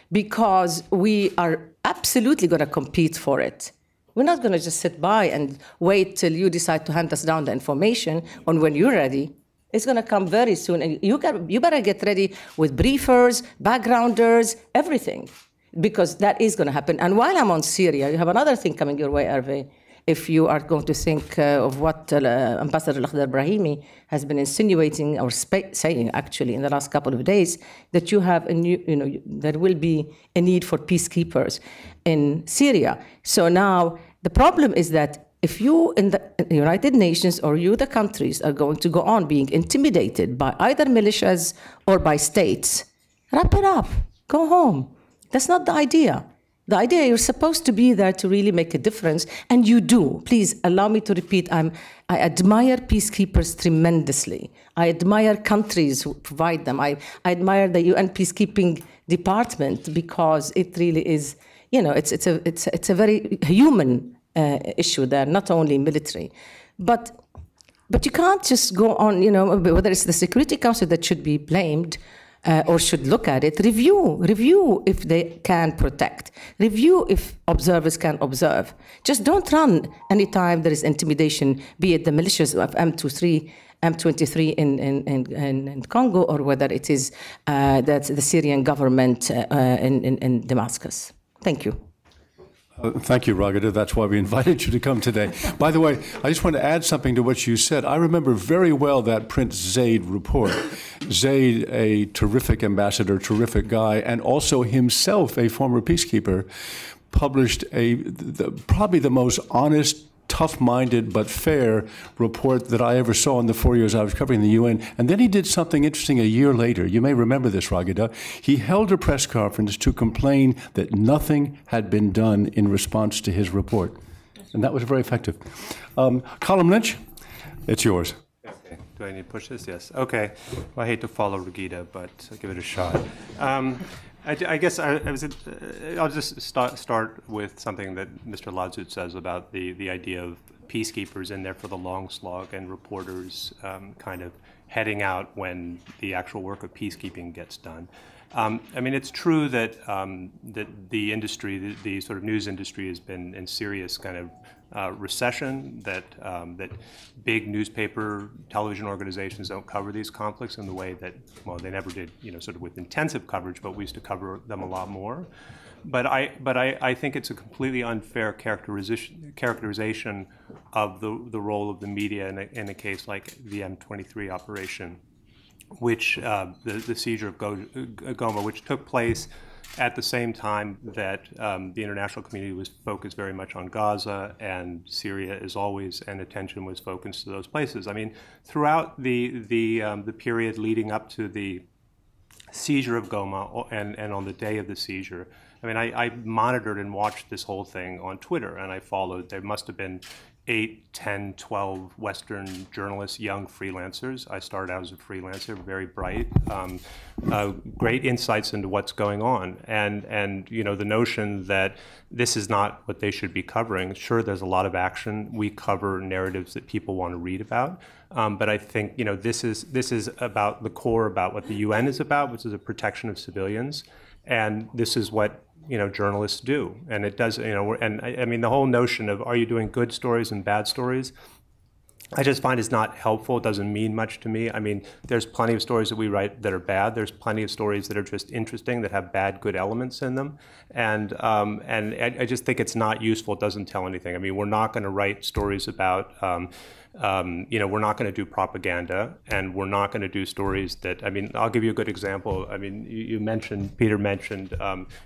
because we are absolutely going to compete for it. We're not going to just sit by and wait till you decide to hand us down the information on when you're ready. It's going to come very soon. And you better get ready with briefers, backgrounders, everything, because that is going to happen. And while I'm on Syria, you have another thing coming your way, Hervé. If you are going to think of what Ambassador Lakhdar Brahimi has been insinuating or saying actually in the last couple of days, that you have there will be a need for peacekeepers in Syria. So now the problem is that if you in the United Nations or you, the countries, are going to go on being intimidated by either militias or by states, wrap it up, go home. That's not the idea. The idea, you're supposed to be there to really make a difference, and you do. Please allow me to repeat, I admire peacekeepers tremendously. I admire countries who provide them. I admire the UN Peacekeeping Department because it really is, it's a very human issue there, not only military. But you can't just go on, whether it's the Security Council that should be blamed, or should look at it, review if they can protect, review if observers can observe. Just don't run anytime there is intimidation, be it the militias of M23 M23 in Congo, or whether it is that's the Syrian government in Damascus. Thank you. Thank you, Ragida. That's why we invited you to come today. By the way, I just want to add something to what you said. I remember very well that Prince Zaid report. Zaid, a terrific ambassador, terrific guy, and also himself a former peacekeeper, published probably the most honest, tough-minded but fair report that I ever saw in the 4 years I was covering the UN. And then he did something interesting a year later. You may remember this, Ragida. He held a press conference to complain that nothing had been done in response to his report. And that was very effective. Colin Lynch, it's yours. Okay. Do I need to push this? Yes. Okay. Well, I hate to follow Ragida, but I'll give it a shot. I guess I'll just start with something that Mr. Lazut says about the idea of peacekeepers in there for the long slog and reporters kind of heading out when the actual work of peacekeeping gets done. I mean, it's true that that the industry, the sort of news industry, has been in serious kind of recession. That big newspaper, television organizations don't cover these conflicts in the way that, well, they never did, sort of with intensive coverage, but we used to cover them a lot more. But I think it's a completely unfair characterization of the role of the media in a case like the M23 operation, which the seizure of Goma, which took place at the same time that the international community was focused very much on Gaza and Syria, as always, and attention was focused to those places. I mean, throughout the period leading up to the seizure of Goma and on the day of the seizure, I mean, I monitored and watched this whole thing on Twitter, and I followed. There must have been 8, 10, 12 Western journalists, young freelancers. I started out as a freelancer, very bright, great insights into what's going on. And the notion that this is not what they should be covering. Sure, there's a lot of action. We cover narratives that people want to read about. But I think, this is about the core, about what the UN is about, which is the protection of civilians. And this is what journalists do, and it does, and I mean, the whole notion of, are you doing good stories and bad stories, I just find is not helpful. It doesn't mean much to me. I mean, there's plenty of stories that we write that are bad. There's plenty of stories that are just interesting, that have bad, good elements in them. And I just think it's not useful. It doesn't tell anything. I mean, we're not going to write stories about, we're not going to do propaganda, and we're not going to do stories that, I mean, I'll give you a good example. I mean, Peter mentioned,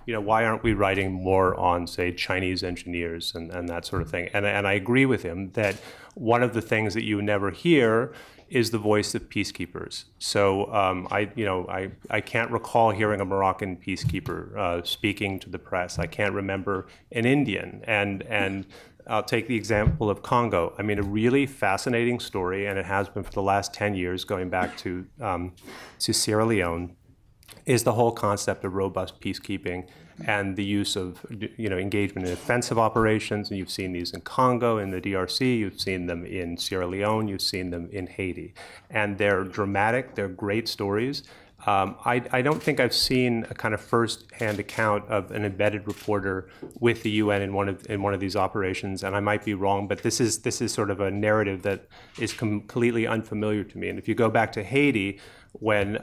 why aren't we writing more on, say, Chinese engineers and that sort of thing? And I agree with him that one of the things that you never hear is the voice of peacekeepers. So I can't recall hearing a Moroccan peacekeeper speaking to the press. I can't remember an Indian. And I'll take the example of Congo. I mean, a really fascinating story, and it has been for the last 10 years, going back to Sierra Leone, is the whole concept of robust peacekeeping and the use of engagement in offensive operations. And you've seen these in Congo, in the DRC, you've seen them in Sierra Leone, you've seen them in Haiti. And they're dramatic, they're great stories. I don't think I've seen a kind of first-hand account of an embedded reporter with the UN in one of these operations, and I might be wrong, but this is sort of a narrative that is completely unfamiliar to me. And if you go back to Haiti, when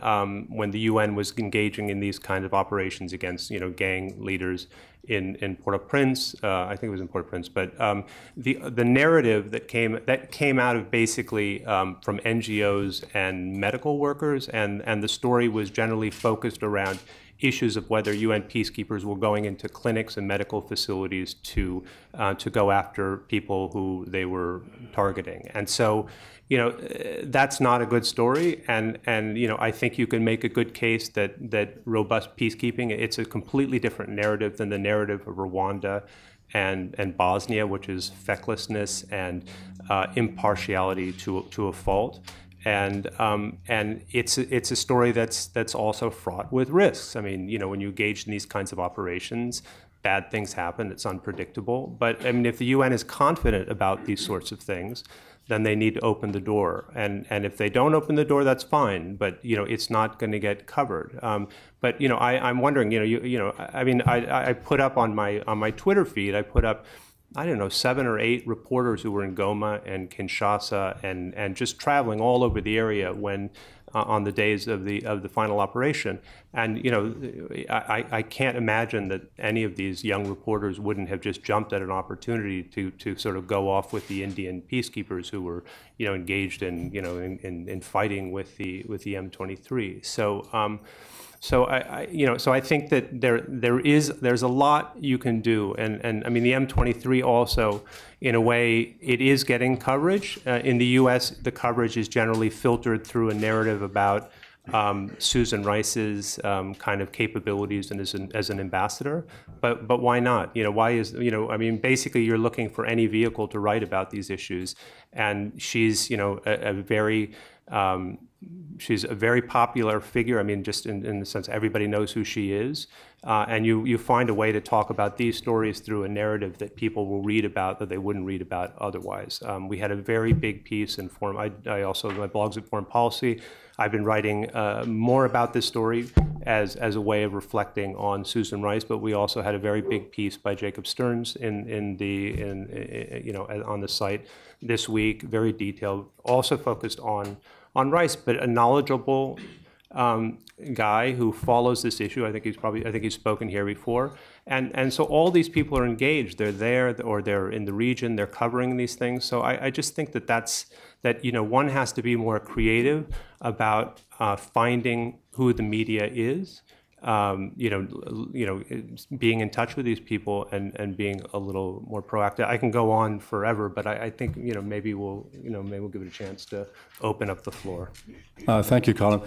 the UN was engaging in these kinds of operations against gang leaders in Port-au-Prince, I think it was in Port-au-Prince, but the narrative that came out of basically from NGOs and medical workers, and the story was generally focused around issues of whether UN peacekeepers were going into clinics and medical facilities to go after people who they were targeting. And so, that's not a good story. And I think you can make a good case that robust peacekeeping, it's a completely different narrative than the narrative of Rwanda and Bosnia, which is fecklessness and impartiality to a fault. And it's a story that's also fraught with risks. I mean, when you engage in these kinds of operations, bad things happen. It's unpredictable. But I mean, if the UN is confident about these sorts of things, then they need to open the door. And if they don't open the door, that's fine. But it's not going to get covered. But I'm wondering, I mean, I put up on my Twitter feed, I put up I don't know, 7 or 8 reporters who were in Goma and Kinshasa and just traveling all over the area when on the days of the final operation. And I can't imagine that any of these young reporters wouldn't have just jumped at an opportunity to sort of go off with the Indian peacekeepers who were engaged in fighting with the M23. So I think that there's a lot you can do, and I mean the M23 also, in a way, it is getting coverage. In the U.S., the coverage is generally filtered through a narrative about Susan Rice's kind of capabilities and as an ambassador, but why not? Why is I mean, basically, you're looking for any vehicle to write about these issues, and she's she's a very popular figure. I mean, just in the sense everybody knows who she is, and you find a way to talk about these stories through a narrative that people will read about that they wouldn't read about otherwise. We had a very big piece in I also, my blog's at Foreign Policy. I've been writing more about this story as a way of reflecting on Susan Rice, but we also had a very big piece by Jacob Stearns on the site this week, very detailed, also focused on Rice, but a knowledgeable guy who follows this issue. I think he's spoken here before, and so all these people are engaged. They're there, or they're in the region. They're covering these things. So I just think that one has to be more creative about finding who the media is. Being in touch with these people and being a little more proactive. I can go on forever, but I think maybe we'll give it a chance to open up the floor. Thank you, Colin.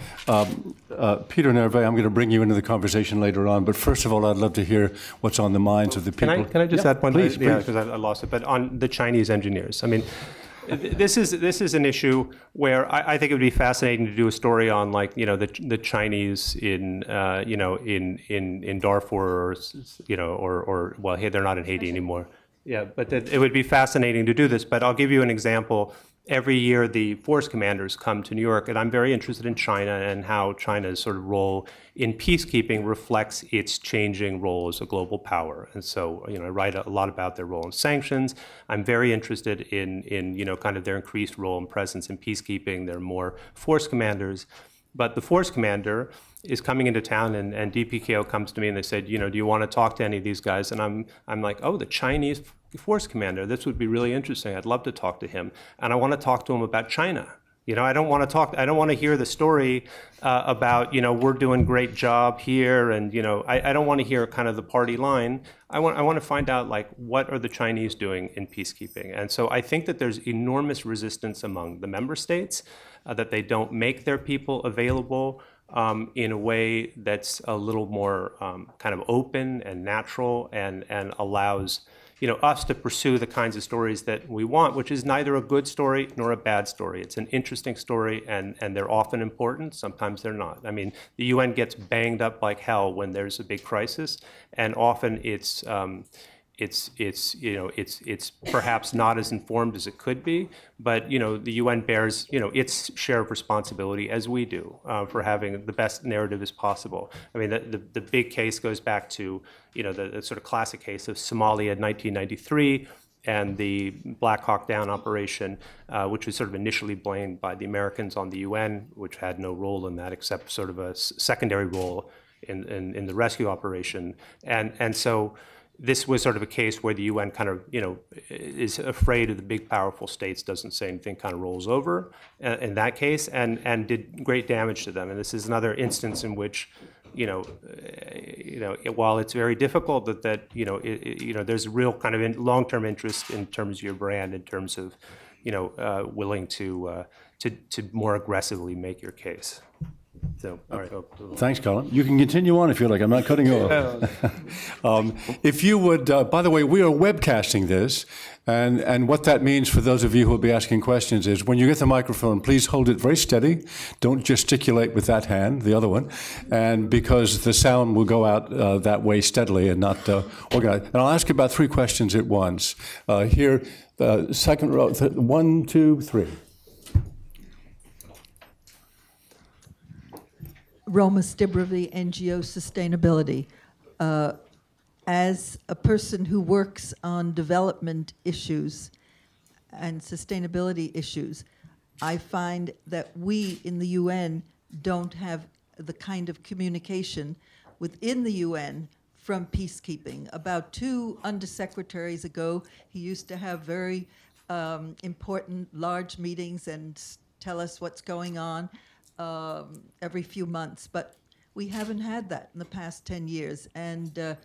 Peter Nervé, I'm going to bring you into the conversation later on, but first of all, I'd love to hear what's on the minds of the people. Can I just add one thing? Yeah, because I lost it. But on the Chinese engineers, I mean, this is an issue where I think it would be fascinating to do a story on, like, the Chinese in Darfur, or well, hey, they're not in Haiti anymore. Yeah, but it would be fascinating to do this. But I'll give you an example. Every year, the force commanders come to New York, and I'm very interested in China and how China's sort of role in peacekeeping reflects its changing role as a global power. And so, I write a lot about their role in sanctions. I'm very interested in kind of their increased role and presence in peacekeeping. There are more force commanders. But the force commander is coming into town, and DPKO comes to me and they said, do you want to talk to any of these guys? And I'm like, oh, the Chinese force commander, this would be really interesting. I'd love to talk to him. And I want to talk to him about China. I don't want to hear the story about, we're doing great job here, and, I don't want to hear kind of the party line. I want to find out, like, what are the Chinese doing in peacekeeping? And so I think that there's enormous resistance among the member states that they don't make their people available in a way that's a little more kind of open and natural and allows us to pursue the kinds of stories that we want, which is neither a good story nor a bad story. It's an interesting story, and they're often important. Sometimes they're not. I mean, the UN gets banged up like hell when there's a big crisis, and often it's perhaps not as informed as it could be, but the UN bears its share of responsibility, as we do, for having the best narrative as possible. I mean, the big case goes back to the sort of classic case of Somalia in 1993 and the Black Hawk Down operation, which was sort of initially blamed by the Americans on the UN, which had no role in that except sort of a secondary role in the rescue operation, and so. This was sort of a case where the UN kind of, is afraid of the big, powerful states, doesn't say anything, kind of rolls over in that case, and did great damage to them. And this is another instance in which, while it's very difficult, that there's a real kind of long-term interest in terms of your brand, in terms of, willing to more aggressively make your case. So, all right. Thanks, Colin. You can continue on if you like. I'm not cutting you off. If you would, by the way, we are webcasting this, and what that means for those of you who will be asking questions is when you get the microphone, please hold it very steady. Don't gesticulate with that hand, the other one, and because the sound will go out that way steadily and not organized. And I'll ask you about 3 questions at once. Here, second row, 1, 2, 3. Roma Stibrovy, NGO Sustainability. as a person who works on development issues and sustainability issues, I find that we in the UN don't have the kind of communication within the UN from peacekeeping. About 2 undersecretaries ago, he used to have very important large meetings and tell us what's going on every few months. But we haven't had that in the past 10 years. And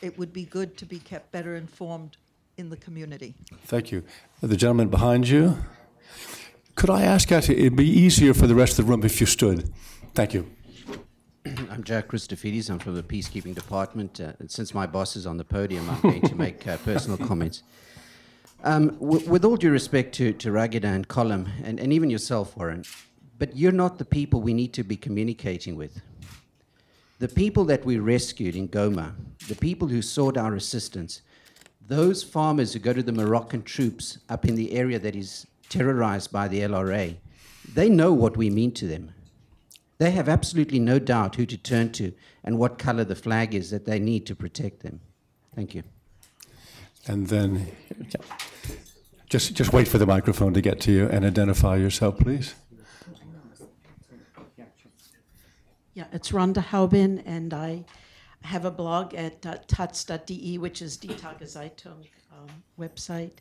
it would be good to be kept better informed in the community. Thank you. The gentleman behind you. Could I ask, actually, it'd be easier for the rest of the room if you stood. Thank you. I'm Jack Christofides. I'm from the Peacekeeping Department. Since my boss is on the podium, I'm going to make personal comments. With all due respect to Ragida and Colm, and even yourself, Warren, but you're not the people we need to be communicating with. The people that we rescued in Goma, the people who sought our assistance, those farmers who go to the Moroccan troops up in the area that is terrorized by the LRA, they know what we mean to them. They have absolutely no doubt who to turn to and what color the flag is that they need to protect them. Thank you. And then, just wait for the microphone to get to you and identify yourself, please. Yeah, it's Rhonda Haubin, and I have a blog at taz.de, which is Die Tageszeitung website.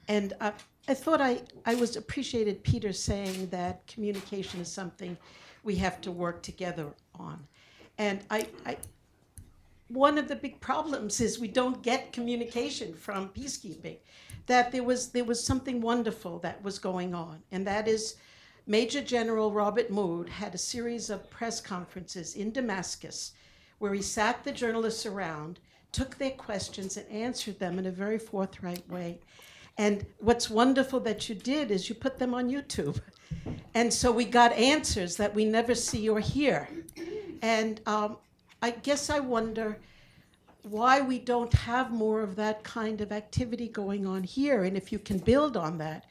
And I thought I was appreciated Peter saying that communication is something we have to work together on. And one of the big problems is we don't get communication from peacekeeping, that there was something wonderful that was going on, and that is Major General Robert Mood had a series of press conferences in Damascus where he sat the journalists around, took their questions and answered them in a very forthright way. And what's wonderful that you did is you put them on YouTube. And so we got answers that we never see or hear. And I guess I wonder why we don't have more of that kind of activity going on here, and if you can build on that.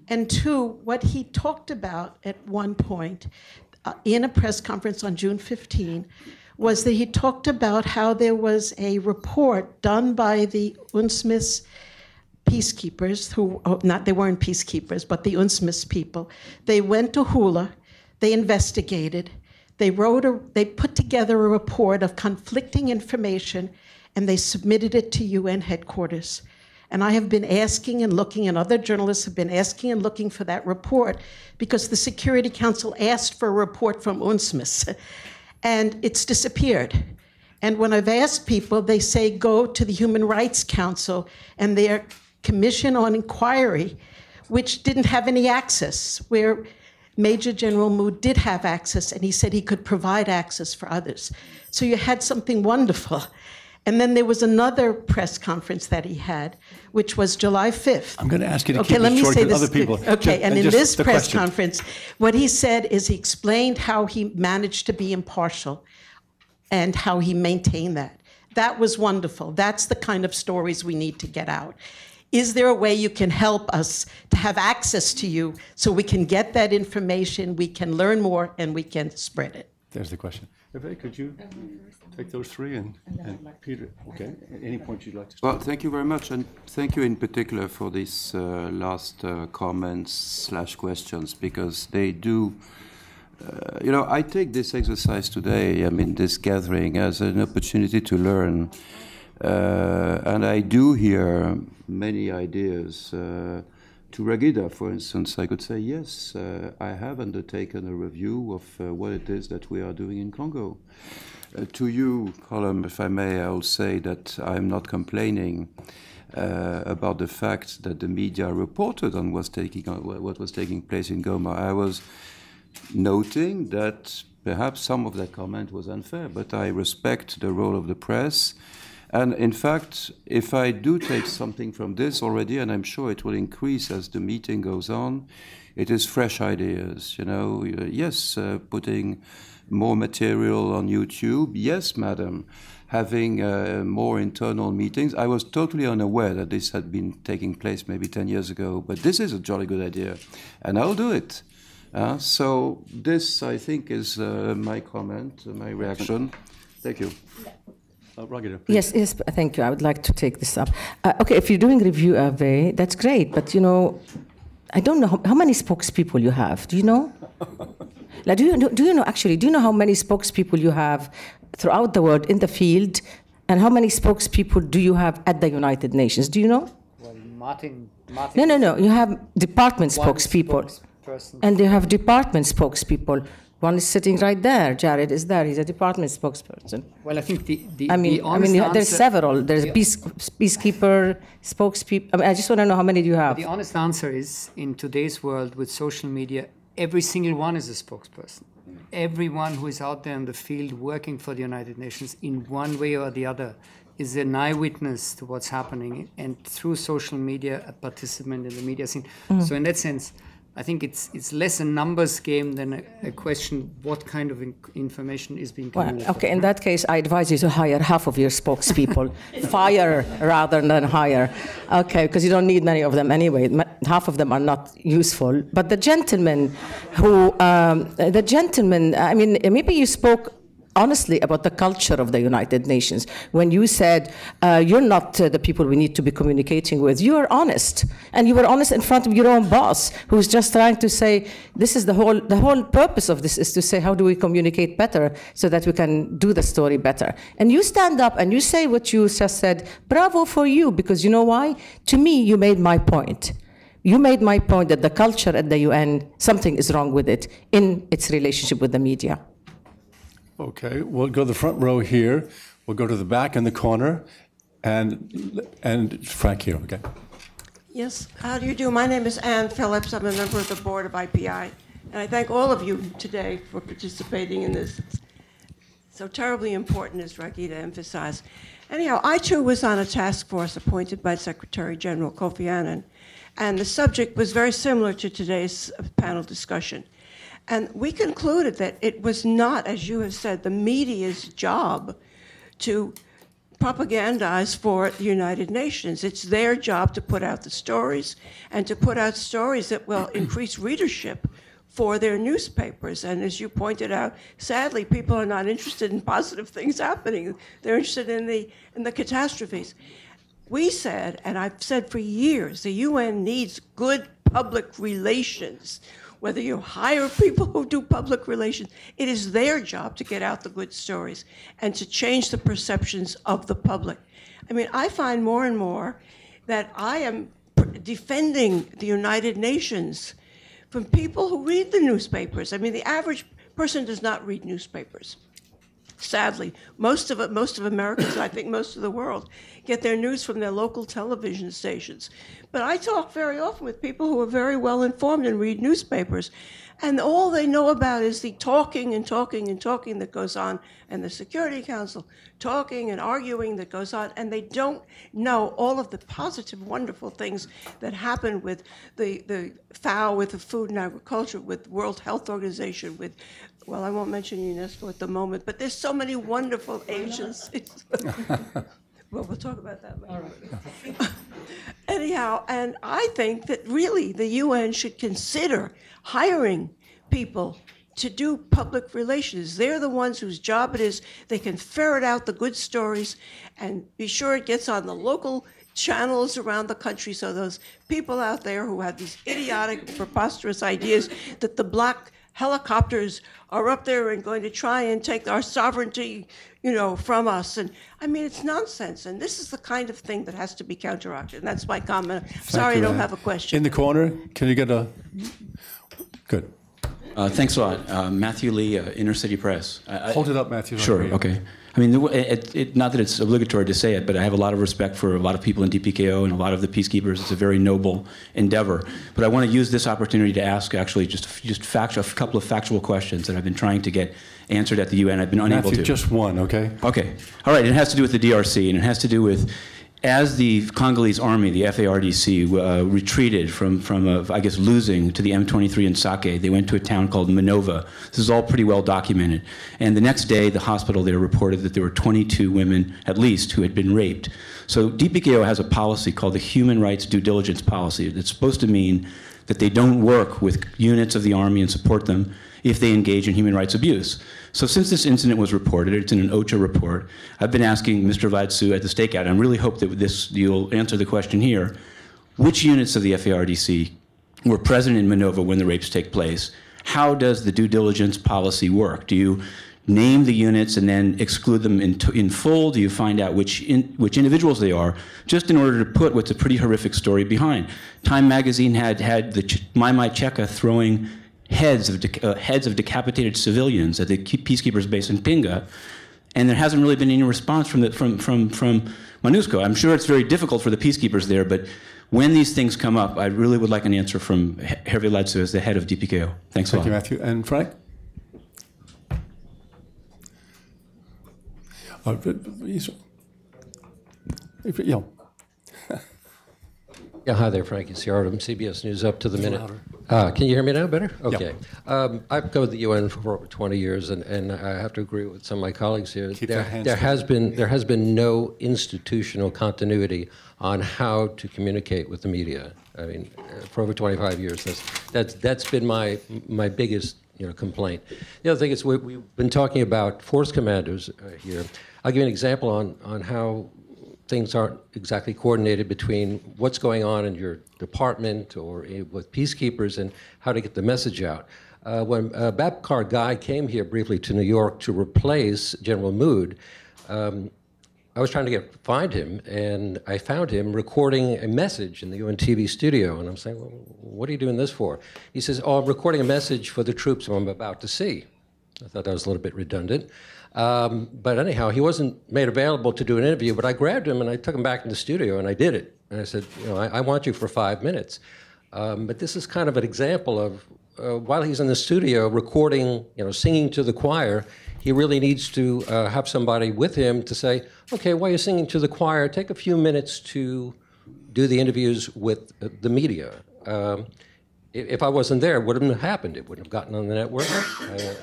And 2, what he talked about at one point in a press conference on June 15 was that he talked about how there was a report done by the UNSMIS peacekeepers, they weren't peacekeepers, but the UNSMIS people. They went to Hula, they investigated, they put together a report of conflicting information, and they submitted it to UN headquarters. And I have been asking and looking, and other journalists have been asking and looking for that report because the Security Council asked for a report from UNSMIS, and it's disappeared. And when I've asked people, they say go to the Human Rights Council and their Commission on Inquiry, which didn't have any access, where Major General Mood did have access, and he said he could provide access for others. So you had something wonderful. And then there was another press conference that he had, which was July 5th. I'm going to ask you to keep it short because other people. Okay, and in this press conference, what he said is he explained how he managed to be impartial and how he maintained that. That was wonderful. That's the kind of stories we need to get out. Is there a way you can help us to have access to you so we can get that information, we can learn more, and we can spread it? There's the question. Hervé, could you take those 3 and Peter? Okay. Any points you'd like to start? Well, thank you very much, and thank you in particular for these last comments/questions, because they do. I take this exercise today, this gathering, as an opportunity to learn. And I do hear many ideas. To Ragida, for instance, I could say, yes, I have undertaken a review of what it is that we are doing in Congo. To you, Colm, if I may, I will say that I'm not complaining about the fact that the media reported on what was taking place in Goma. I was noting that perhaps some of that comment was unfair, but I respect the role of the press. And in fact, if I do take something from this already, and I'm sure it will increase as the meeting goes on, it is fresh ideas. Yes, putting more material on YouTube. Yes, madam, having more internal meetings. I was totally unaware that this had been taking place maybe 10 years ago, but this is a jolly good idea, and I'll do it. So this, I think, is my comment, my reaction. Thank you. Ragida, yes, thank you. I would like to take this up. Okay, if you're doing review survey, that's great, but you know, I don't know how many spokespeople you have. Do you know? Like, do you know how many spokespeople you have throughout the world in the field, and how many spokespeople do you have at the United Nations? Do you know? Well, Martin. No. You have department spokespeople, and you have department spokespeople. One is sitting right there. Jared is there. He's a department spokesperson. Well, I think the there's several. There's peacekeeper, spokespeople. I just want to know how many do you have? The honest answer is, in today's world with social media, every single one is a spokesperson. Everyone who is out there in the field working for the United Nations in one way or the other is an eyewitness to what's happening, and through social media, a participant in the media scene. So in that sense, I think it's less a numbers game than a question what kind of information is being communicated. Well, okay, in that case, I advise you to hire half of your spokespeople. Fire rather than hire. Okay, because you don't need many of them anyway. Half of them are not useful. But the gentleman maybe you spoke honestly about the culture of the United Nations. When you said you're not the people we need to be communicating with, you are honest. And you were honest in front of your own boss, who's just trying to say, this is the whole purpose of this is to say, how do we communicate better so that we can do the story better? And you stand up and you say what you just said, bravo for you, because you know why? To me, you made my point. You made my point that the culture at the UN, something is wrong with it in its relationship with the media. Okay, we'll go to the front row here. We'll go to the back in the corner, and Frank here. Okay. Yes. How do you do? My name is Ann Phillips. I'm a member of the board of IPI, and I thank all of you today for participating in this. It's so terribly important, as Ragida emphasized. Anyhow, I too was on a task force appointed by Secretary General Kofi Annan, and the subject was very similar to today's panel discussion. And we concluded that it was not, as you have said, the media's job to propagandize for the United Nations. It's their job to put out the stories, and to put out stories that will increase readership for their newspapers. And as you pointed out, sadly, people are not interested in positive things happening. They're interested in the catastrophes. We said, and I've said for years, the UN needs good public relations. Whether you hire people who do public relations, it is their job to get out the good stories and to change the perceptions of the public. I mean, I find more and more that I am defending the United Nations from people who read the newspapers. I mean, the average person does not read newspapers. Sadly, most of Americans, I think most of the world, get their news from their local television stations. But I talk very often with people who are very well informed and read newspapers, and all they know about is the talking and talking and talking that goes on in the Security Council, talking and arguing that goes on, and they don't know all of the positive, wonderful things that happen with the FAO, with the Food and Agriculture, with World Health Organization, with, well, I won't mention UNESCO at the moment, but there's so many wonderful agencies. Well, we'll talk about that later. All right. Anyhow, and I think that really the UN should consider hiring people to do public relations. They're the ones whose job it is. They can ferret out the good stories and be sure it gets on the local channels around the country, so those people out there who have these idiotic, preposterous ideas that the black helicopters are up there and going to try and take our sovereignty, from us. And I mean, it's nonsense. And this is the kind of thing that has to be counteracted. And that's my comment. Sorry, I don't have a question. In the corner, can you get a... Good. Thanks a lot. Matthew Lee, Inner City Press. Hold it up, Matthew. Sure, okay. I mean, not that it's obligatory to say it, but I have a lot of respect for a lot of people in DPKO and a lot of the peacekeepers. It's a very noble endeavor. But I want to use this opportunity to ask, actually, just a couple of factual questions that I've been trying to get answered at the UN. I've been unable to. Just one, okay? Okay. All right. It has to do with the DRC, and it has to do with, as the Congolese army, the FARDC, retreated from I guess, losing to the M23 in Sake, they went to a town called Minova. This is all pretty well documented. And the next day, the hospital there reported that there were 22 women, at least, who had been raped. So DPKO has a policy called the Human Rights Due Diligence Policy. It's supposed to mean that they don't work with units of the Army and support them if they engage in human rights abuse. So since this incident was reported, it's in an OCHA report, I've been asking Mr. Ladsu at the stakeout, and I really hope that you'll answer the question here, which units of the FARDC were present in Minova when the rapes take place? How does the due diligence policy work? Do you name the units and then exclude them in full? Do you find out which individuals they are, just in order to put what's a pretty horrific story behind? Time magazine had the Maimai Cheka throwing heads of decapitated civilians at the peacekeepers base in Pinga, and there hasn't really been any response from MONUSCO. I'm sure it's very difficult for the peacekeepers there, but when these things come up, I really would like an answer from Hervé Ladsu as the head of DPKO. Thanks a lot. Thank you, Matthew. And Frank? Yeah. Yeah, hi there, Frankie Ciardum, CBS News Up to the Minute. Can you hear me now better? Okay. Yeah. I've covered the UN for over 20 years, and I have to agree with some of my colleagues here. There has been no institutional continuity on how to communicate with the media. I mean, for over 25 years, that's been my biggest complaint. The other thing is we've been talking about force commanders here. I'll give you an example on how things aren't exactly coordinated between what's going on in your department or with peacekeepers and how to get the message out. When Babkar Gai came here briefly to New York to replace General Mood, I was trying to find him, and I found him recording a message in the UN TV studio. And I'm saying, well, what are you doing this for? He says, oh, I'm recording a message for the troops I'm about to see. I thought that was a little bit redundant. But anyhow, he wasn't made available to do an interview, but I grabbed him and I took him back in the studio and I did it. And I said, I want you for 5 minutes. But this is kind of an example of while he's in the studio recording, singing to the choir, he really needs to have somebody with him to say, okay, while you're singing to the choir, take a few minutes to do the interviews with the media. If I wasn't there, it wouldn't have happened. It wouldn't have gotten on the network.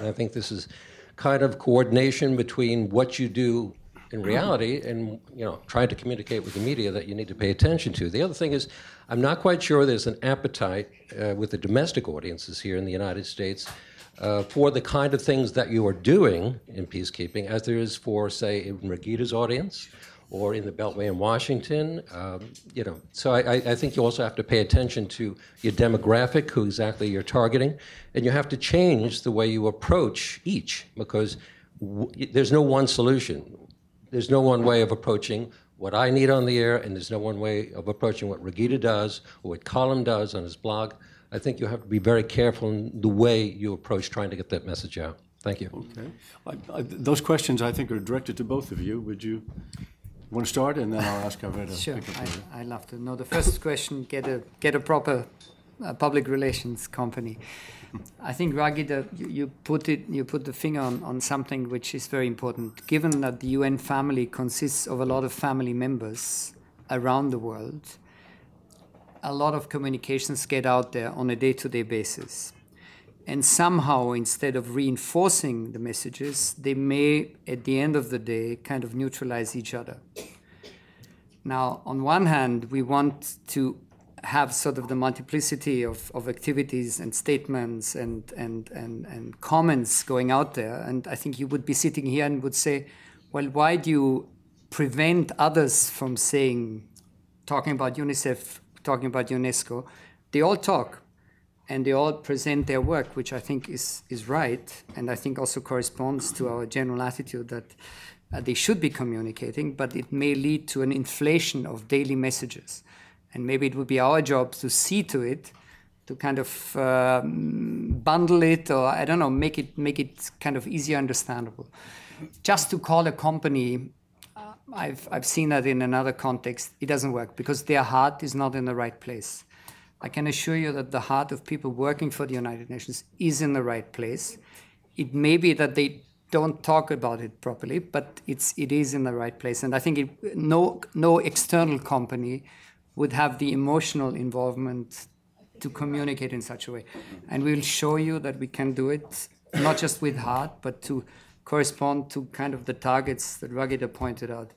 I think this is kind of coordination between what you do in reality and trying to communicate with the media that you need to pay attention to. The other thing is, I'm not quite sure there's an appetite with the domestic audiences here in the United States for the kind of things that you are doing in peacekeeping as there is for, say, in Regita's audience or in the Beltway in Washington. So I think you also have to pay attention to your demographic, who exactly you're targeting, and you have to change the way you approach each, because there's no one solution. There's no one way of approaching what I need on the air, and there's no one way of approaching what Regita does or what Colin does on his blog. I think you have to be very careful in the way you approach trying to get that message out. Thank you. Okay. Those questions, I think, are directed to both of you. Would you want to start, and then I'll ask Hervé. Sure, I'd love to know. The first question, get a proper public relations company. I think, Ragida, you put the finger on something which is very important. Given that the UN family consists of a lot of family members around the world, a lot of communications get out there on a day-to-day basis. And somehow, instead of reinforcing the messages, they may, at the end of the day, kind of neutralize each other. Now, on one hand, we want to have sort of the multiplicity of activities and statements and comments going out there. And I think you would be sitting here and would say, well, why do you prevent others from talking about UNICEF, talking about UNESCO? They all talk and they all present their work, which I think is right, and I think also corresponds to our general attitude that they should be communicating, but it may lead to an inflation of daily messages. And maybe it would be our job to see to it, to kind of bundle it, or I don't know, make it kind of easier understandable. Just to call a company, I've seen that in another context, it doesn't work because their heart is not in the right place. I can assure you that the heart of people working for the United Nations is in the right place. It may be that they don't talk about it properly, but it is in the right place. And I think no external company would have the emotional involvement to communicate in such a way. And we'll show you that we can do it, not just with heart, but to correspond to kind of the targets that Ragida pointed out.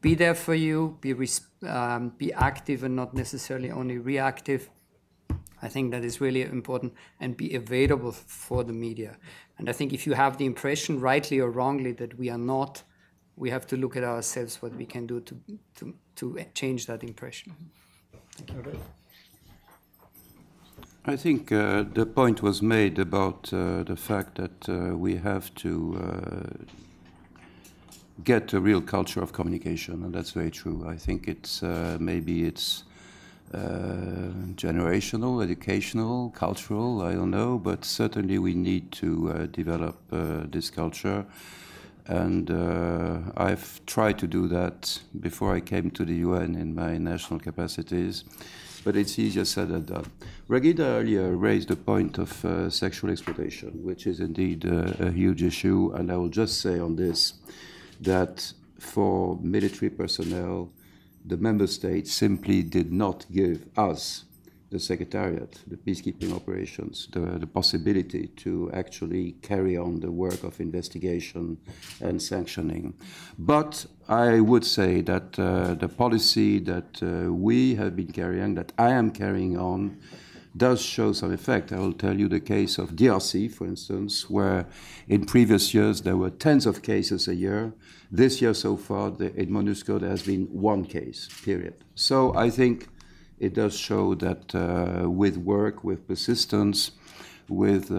Be there for you, be active and not necessarily only reactive. I think that is really important, and be available for the media. And I think if you have the impression, rightly or wrongly, that we are not, we have to look at ourselves what we can do to change that impression. Thank you. I think the point was made about the fact that we have to get a real culture of communication, and that's very true. I think it's maybe it's generational, educational, cultural, I don't know, but certainly we need to develop this culture. And I've tried to do that before I came to the UN in my national capacities, but it's easier said than done. Ragida earlier raised the point of sexual exploitation, which is indeed a huge issue, and I will just say on this that for military personnel, the member states simply did not give us, the Secretariat, the peacekeeping operations, the possibility to actually carry on the work of investigation and sanctioning. But I would say that the policy that we have been carrying, that I am carrying on, does show some effect. I will tell you the case of DRC, for instance, where in previous years there were tens of cases a year. This year so far, in MONUSCO, there has been one case, period. So I think it does show that with work, with persistence, with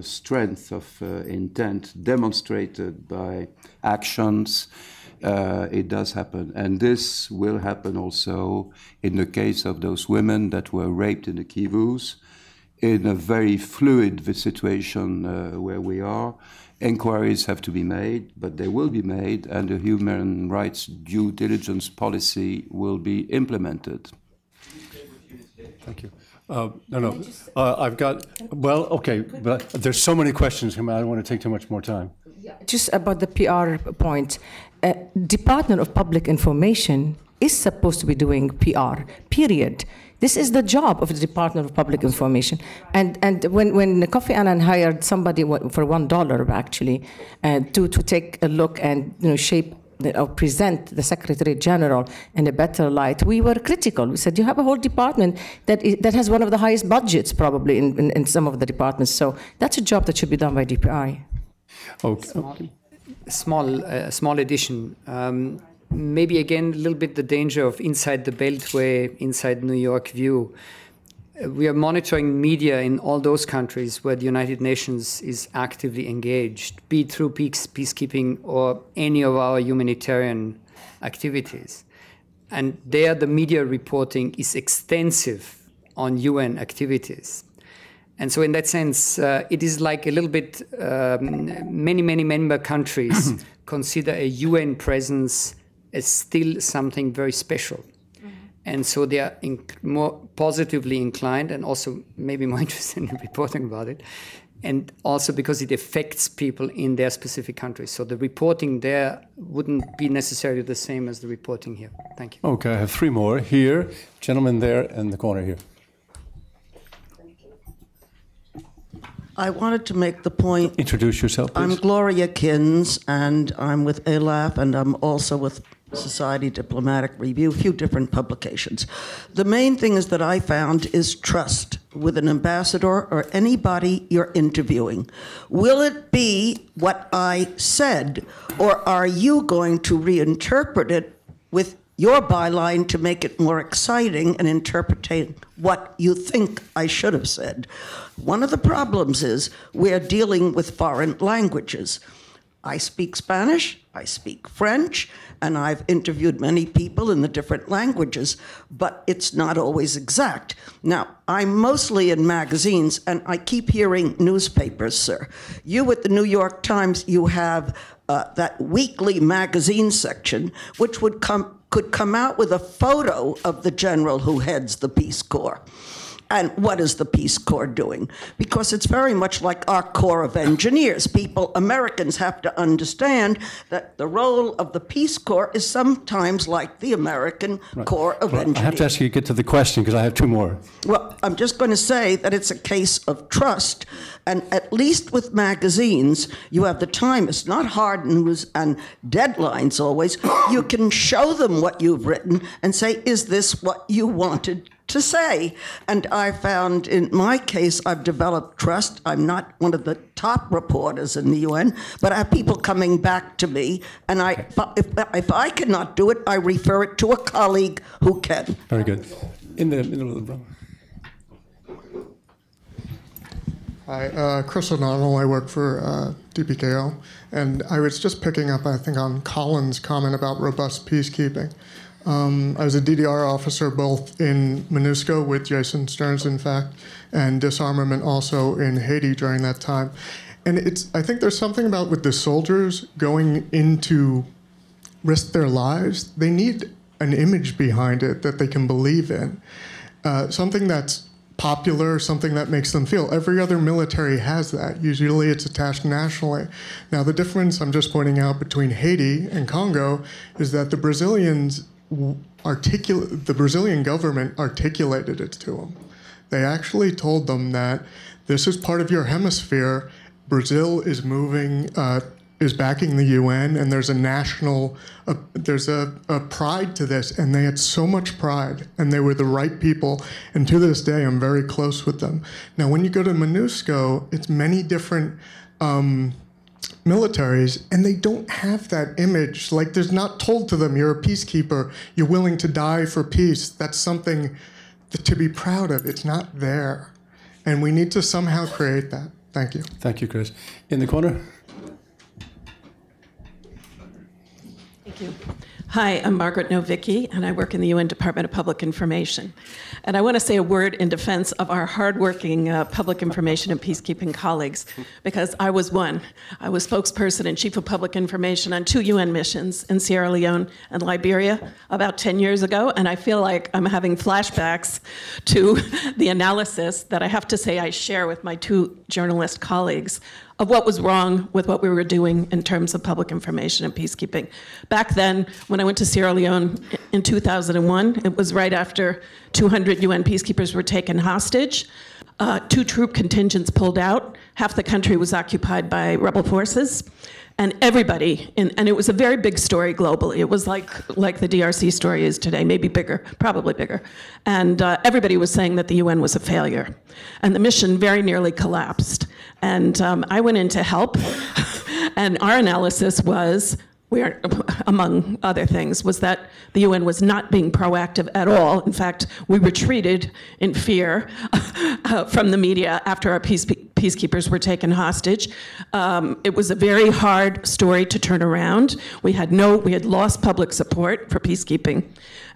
strength of intent demonstrated by actions, it does happen. And this will happen also in the case of those women that were raped in the Kivus, in a very fluid situation where we are. Inquiries have to be made, but they will be made, and the human rights due diligence policy will be implemented. Thank you. I've got, well, okay, but there's so many questions coming. I don't want to take too much more time. Just about the PR point, Department of Public Information is supposed to be doing PR, period. This is the job of the Department of Public Information. And when Kofi Annan hired somebody for $1 actually to take a look and shape or present the Secretary General in a better light, we were critical. We said, you have a whole department that has one of the highest budgets probably in some of the departments. So that's a job that should be done by DPI. Okay. Small addition. Maybe again, a little bit the danger of inside the Beltway, inside New York view. We are monitoring media in all those countries where the United Nations is actively engaged, be it through peacekeeping or any of our humanitarian activities. And there the media reporting is extensive on UN activities. And so in that sense, it is like a little bit, many member countries consider a UN presence as still something very special. And so they are more positively inclined and also maybe more interested in reporting about it. And also because it affects people in their specific countries. So the reporting there wouldn't be necessarily the same as the reporting here. Thank you. Okay, I have three more here. Gentleman there in the corner here. I wanted to make the point. Introduce yourself, please. I'm Gloria Kins, and I'm with ALAF, and I'm also with Society Diplomatic Review, a few different publications. The main thing is that I found is trust with an ambassador or anybody you're interviewing. Will it be what I said, or are you going to reinterpret it with your byline to make it more exciting and interpreting what you think I should have said? One of the problems is we're dealing with foreign languages. I speak Spanish, I speak French, and I've interviewed many people in the different languages, but it's not always exact. Now, I'm mostly in magazines, and I keep hearing newspapers, sir. You at the New York Times, you have that weekly magazine section, which could come out with a photo of the general who heads the Peace Corps. And what is the Peace Corps doing? Because it's very much like our Corps of Engineers. Americans have to understand that the role of the Peace Corps is sometimes like the American Corps of Engineers. I have to ask you to get to the question because I have two more. Well, I'm just going to say that it's a case of trust. And at least with magazines, you have the time. It's not hard news and deadlines always. You can show them what you've written and say, is this what you wanted to say. And I found, in my case, I've developed trust. I'm not one of the top reporters in the UN, but I have people coming back to me. And if I cannot do it, I refer it to a colleague who can. Very good. In the middle of the room. Hi, Chris O'Donnell. I work for DPKO. And I was just picking up, I think, on Colin's comment about robust peacekeeping. I was a DDR officer both in MINUSCO with Jason Stearns, in fact, and disarmament also in Haiti during that time. And I think there's something about with the soldiers going in to risk their lives, they need an image behind it that they can believe in. Something that's popular, something that makes them feel. Every other military has that. Usually it's attached nationally. Now the difference I'm just pointing out between Haiti and Congo is that the Brazilian government articulated it to them. They actually told them that this is part of your hemisphere. Brazil is moving, is backing the UN, and there's a national, there's a pride to this, and they had so much pride, and they were the right people, and to this day, I'm very close with them. Now, when you go to MINUSCO, it's many different militaries, and they don't have that image. Like, there's not told to them, you're a peacekeeper, you're willing to die for peace. That's something to be proud of. It's not there, and we need to somehow create that. Thank you. Thank you, Chris. In the corner. Thank you. Hi, I'm Margaret Novicki, and I work in the UN Department of Public Information. And I want to say a word in defense of our hardworking public information and peacekeeping colleagues, because I was one. I was spokesperson and chief of public information on 2 UN missions in Sierra Leone and Liberia about 10 years ago, and I feel like I'm having flashbacks to the analysis that I have to say I share with my 2 journalist colleagues of what was wrong with what we were doing in terms of public information and peacekeeping. Back then, when I went to Sierra Leone in 2001, it was right after 200 UN peacekeepers were taken hostage. 2 troop contingents pulled out. Half the country was occupied by rebel forces. And everybody, and it was a very big story globally. It was like the DRC story is today, maybe bigger, probably bigger. And everybody was saying that the UN was a failure. And the mission very nearly collapsed. And I went in to help, and our analysis was, among other things, was that the UN was not being proactive at all. In fact, we retreated in fear from the media after our peacekeepers were taken hostage. It was a very hard story to turn around. We had lost public support for peacekeeping.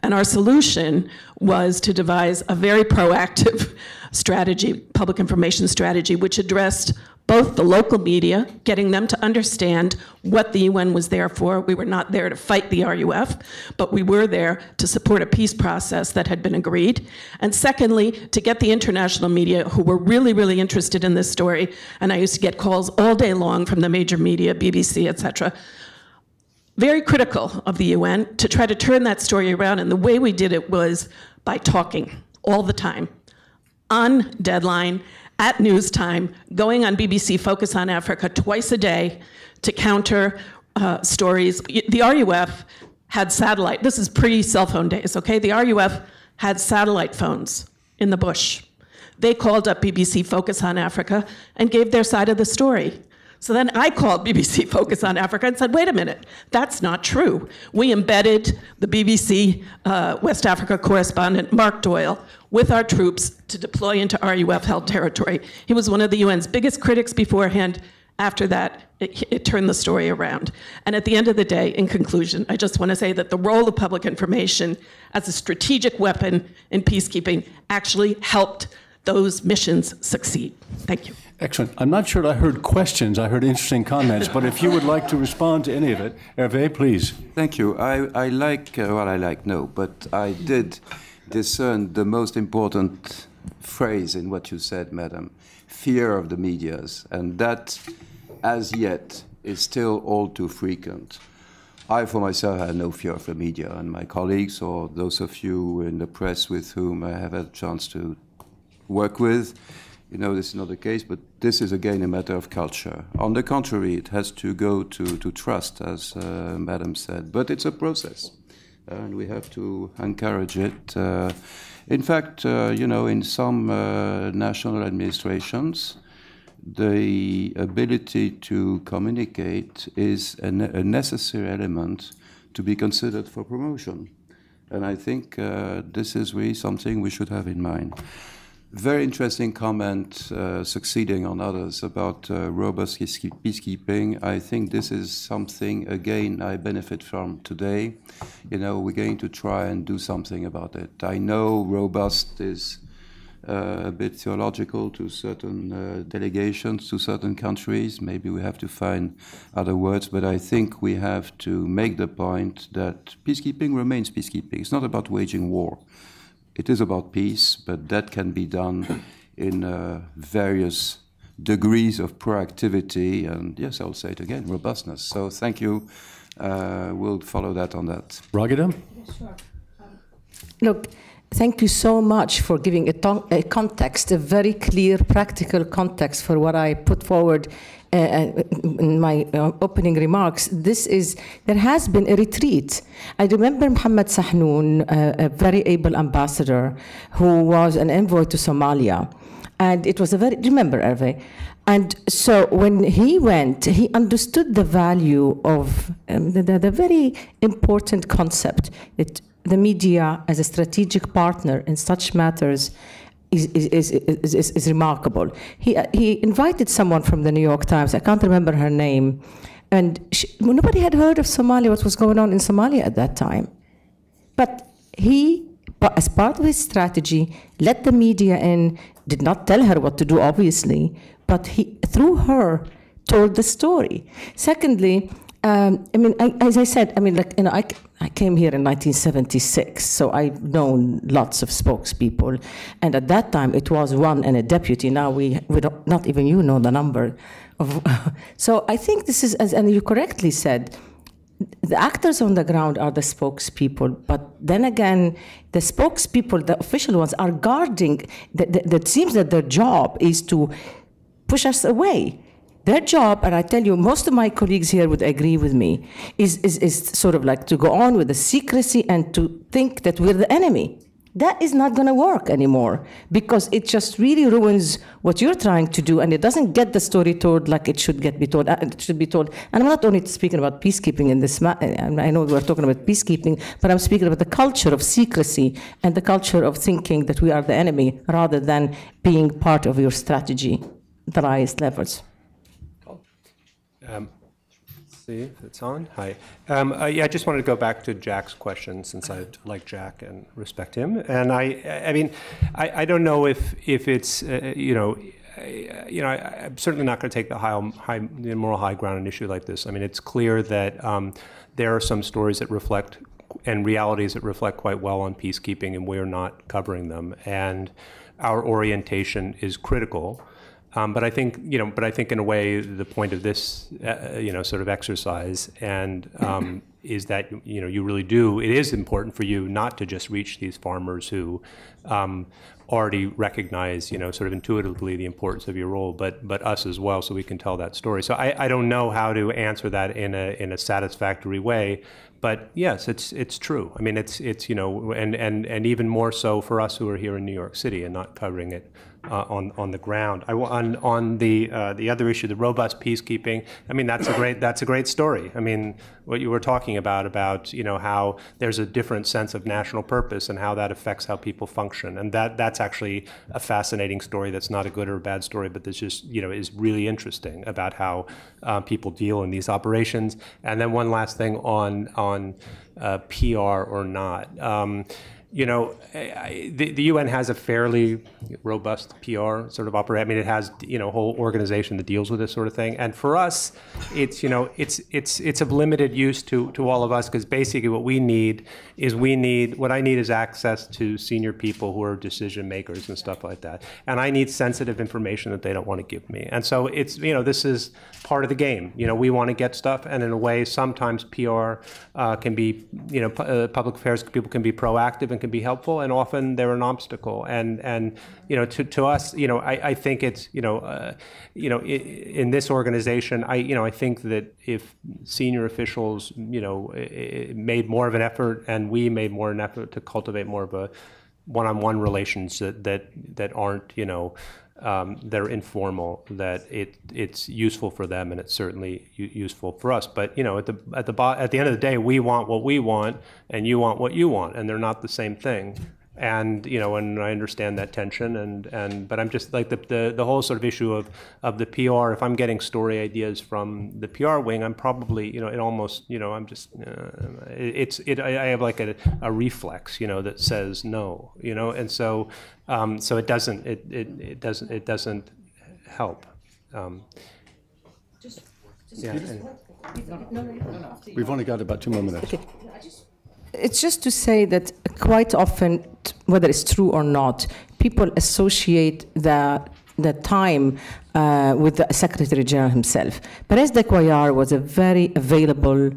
And our solution was to devise a very proactive strategy, public information strategy, which addressed both the local media, getting them to understand what the UN was there for. We were not there to fight the RUF, but we were there to support a peace process that had been agreed. And secondly, to get the international media who were really, really interested in this story, and I used to get calls all day long from the major media, BBC, etc., very critical of the UN, to try to turn that story around. And the way we did it was by talking all the time, on deadline, at news time, going on BBC Focus on Africa twice a day to counter stories. The RUF had satellite, this is pre-cell phone days, okay? The RUF had satellite phones in the bush. They called up BBC Focus on Africa and gave their side of the story. So then I called BBC Focus on Africa and said, wait a minute, that's not true. We embedded the BBC West Africa correspondent, Mark Doyle, with our troops to deploy into RUF-held territory. He was one of the UN's biggest critics beforehand. After that, it turned the story around. And at the end of the day, in conclusion, I just want to say that the role of public information as a strategic weapon in peacekeeping actually helped those missions succeed. Thank you. Excellent. I'm not sure I heard questions. I heard interesting comments. But if you would like to respond to any of it, Hervé, please. Thank you. I did discern the most important phrase in what you said, madam, fear of the medias. And that, as yet, is still all too frequent. I, for myself, had no fear of the media, and my colleagues or those of you in the press with whom I have had a chance to work with, you know, this is not the case, but this is again a matter of culture. On the contrary, it has to go to trust, as Madam said, but it's a process. and we have to encourage it. In fact, in some national administrations, the ability to communicate is a necessary element to be considered for promotion. And I think this is really something we should have in mind. Very interesting comment, succeeding on others, about robust peacekeeping. I think this is something, again, I benefit from today. We're going to try and do something about it. I know robust is a bit theological to certain delegations, to certain countries. Maybe we have to find other words, but I think we have to make the point that peacekeeping remains peacekeeping. It's not about waging war. It is about peace, but that can be done in various degrees of proactivity, and yes, I'll say it again, robustness. So thank you. We'll follow that on that. Ragida? Sure. Look, thank you so much for giving a context, a very clear, practical context for what I put forward in my opening remarks. There has been a retreat. I remember Mohammed Sahnoun, a very able ambassador who was an envoy to Somalia. And it was remember Hervé? And so when he went, he understood the value of the very important concept that the media as a strategic partner in such matters is remarkable. He invited someone from the New York Times, I can't remember her name, and nobody had heard of Somalia, what was going on in Somalia at that time. But he, as part of his strategy, let the media in, did not tell her what to do, obviously, but he, through her, told the story. Secondly, as I said, I came here in 1976, so I've known lots of spokespeople, and at that time it was one and a deputy. Now we don't, not even you know the number of. So I think this is, and you correctly said, the actors on the ground are the spokespeople, but then again, the spokespeople, the official ones, are guarding. That seems that their job is to push us away. Their job, and I tell you, most of my colleagues here would agree with me, is sort of like to go on with the secrecy and to think that we're the enemy. That is not going to work anymore, because it just really ruins what you're trying to do, and it doesn't get the story told like it should be told. It should be told. And I'm not only speaking about peacekeeping in this. I know we're talking about peacekeeping, but I'm speaking about the culture of secrecy and the culture of thinking that we are the enemy rather than being part of your strategy at the highest levels. See if it's on. Hi. Yeah, I just wanted to go back to Jack's question, since I like Jack and respect him. And I don't know if it's I'm certainly not going to take the moral high ground on an issue like this. I mean, it's clear that there are some stories that reflect and realities that reflect quite well on peacekeeping, and we're not covering them. And our orientation is critical. But I think, in a way, the point of this, sort of exercise, and is that, you really do. It is important for you not to just reach these farmers who already recognize, sort of intuitively the importance of your role, but us as well, so we can tell that story. So I don't know how to answer that in a satisfactory way. But yes, it's true. I mean, it's and even more so for us who are here in New York City and not covering it on the ground. On the other issue, the robust peacekeeping. I mean, that's a great story. I mean, what you were talking about how there's a different sense of national purpose and how that affects how people function, and that's actually a fascinating story. That's not a good or a bad story, but that's just is really interesting about how people deal in these operations. And then one last thing on PR or not. The UN has a fairly robust PR sort of operation. I mean, it has a whole organization that deals with this sort of thing. And for us, it's of limited use to all of us, because basically what I need is access to senior people who are decision makers and stuff like that. And I need sensitive information that they don't want to give me. And so it's this is part of the game. We want to get stuff, and in a way, sometimes PR can be public affairs people can be proactive and can be helpful, and often they're an obstacle. And you know, to us, you know, I think it's, in this organization, I think that if senior officials, made more of an effort, and we made more of an effort to cultivate more of a one-on-one relations that aren't, they're informal, that it's useful for them, and it's certainly useful for us. But at the end of the day, we want what we want, and you want what you want, and they're not the same thing. And and I understand that tension, but I'm just like the whole sort of issue of the PR. If I'm getting story ideas from the PR wing, I'm probably it almost I'm just I have like a reflex that says no, and so it doesn't help. We've only got about 2 more minutes. Okay. It's just to say that quite often, whether it's true or not, people associate the time with the Secretary General himself. Perez de Cuellar was a very available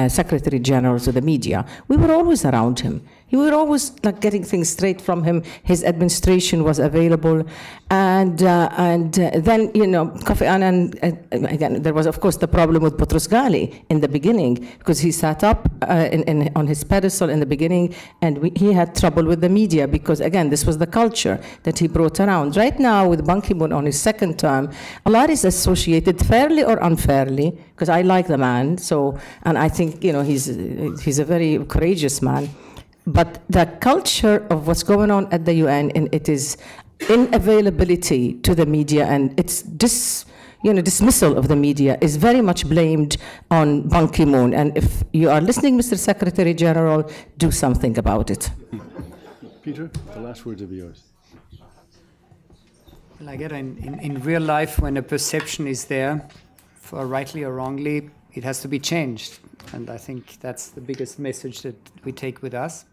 Secretary General to the media. We were always around him. We were always like getting things straight from him. His administration was available, and then Kofi Annan. Again, there was of course the problem with Boutros Ghali in the beginning, because he sat up on his pedestal in the beginning, and he had trouble with the media because again this was the culture that he brought around. Right now with Ban Ki-moon on his second term, a lot is associated fairly or unfairly, because I like the man, and I think he's a very courageous man. But the culture of what's going on at the UN, and it is unavailability to the media, and its dismissal of the media is very much blamed on Ban Ki-moon. And if you are listening, Mr. Secretary General, do something about it. Peter, the last words are yours. Well, I get in real life, when a perception is there, for rightly or wrongly, it has to be changed. And I think that's the biggest message that we take with us.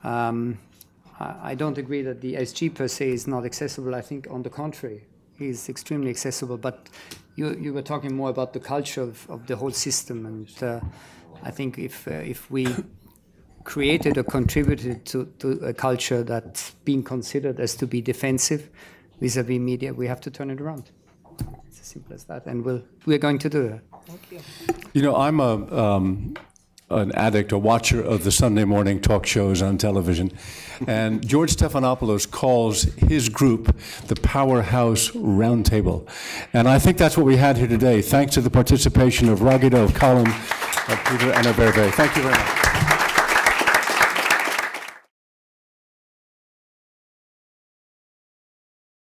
I don't agree that the SG per se is not accessible. I think on the contrary, he's extremely accessible. But you were talking more about the culture of the whole system. And I think if we created or contributed to a culture that's being considered as to be defensive vis-a-vis media, we have to turn it around. It's as simple as that. And we're going to do that. Thank you. I'm an addict, a watcher of the Sunday morning talk shows on television. And George Stephanopoulos calls his group the Powerhouse Roundtable. And I think that's what we had here today, thanks to the participation of Ragida, of Colin, of Peter, and of Hervé. Thank you very much.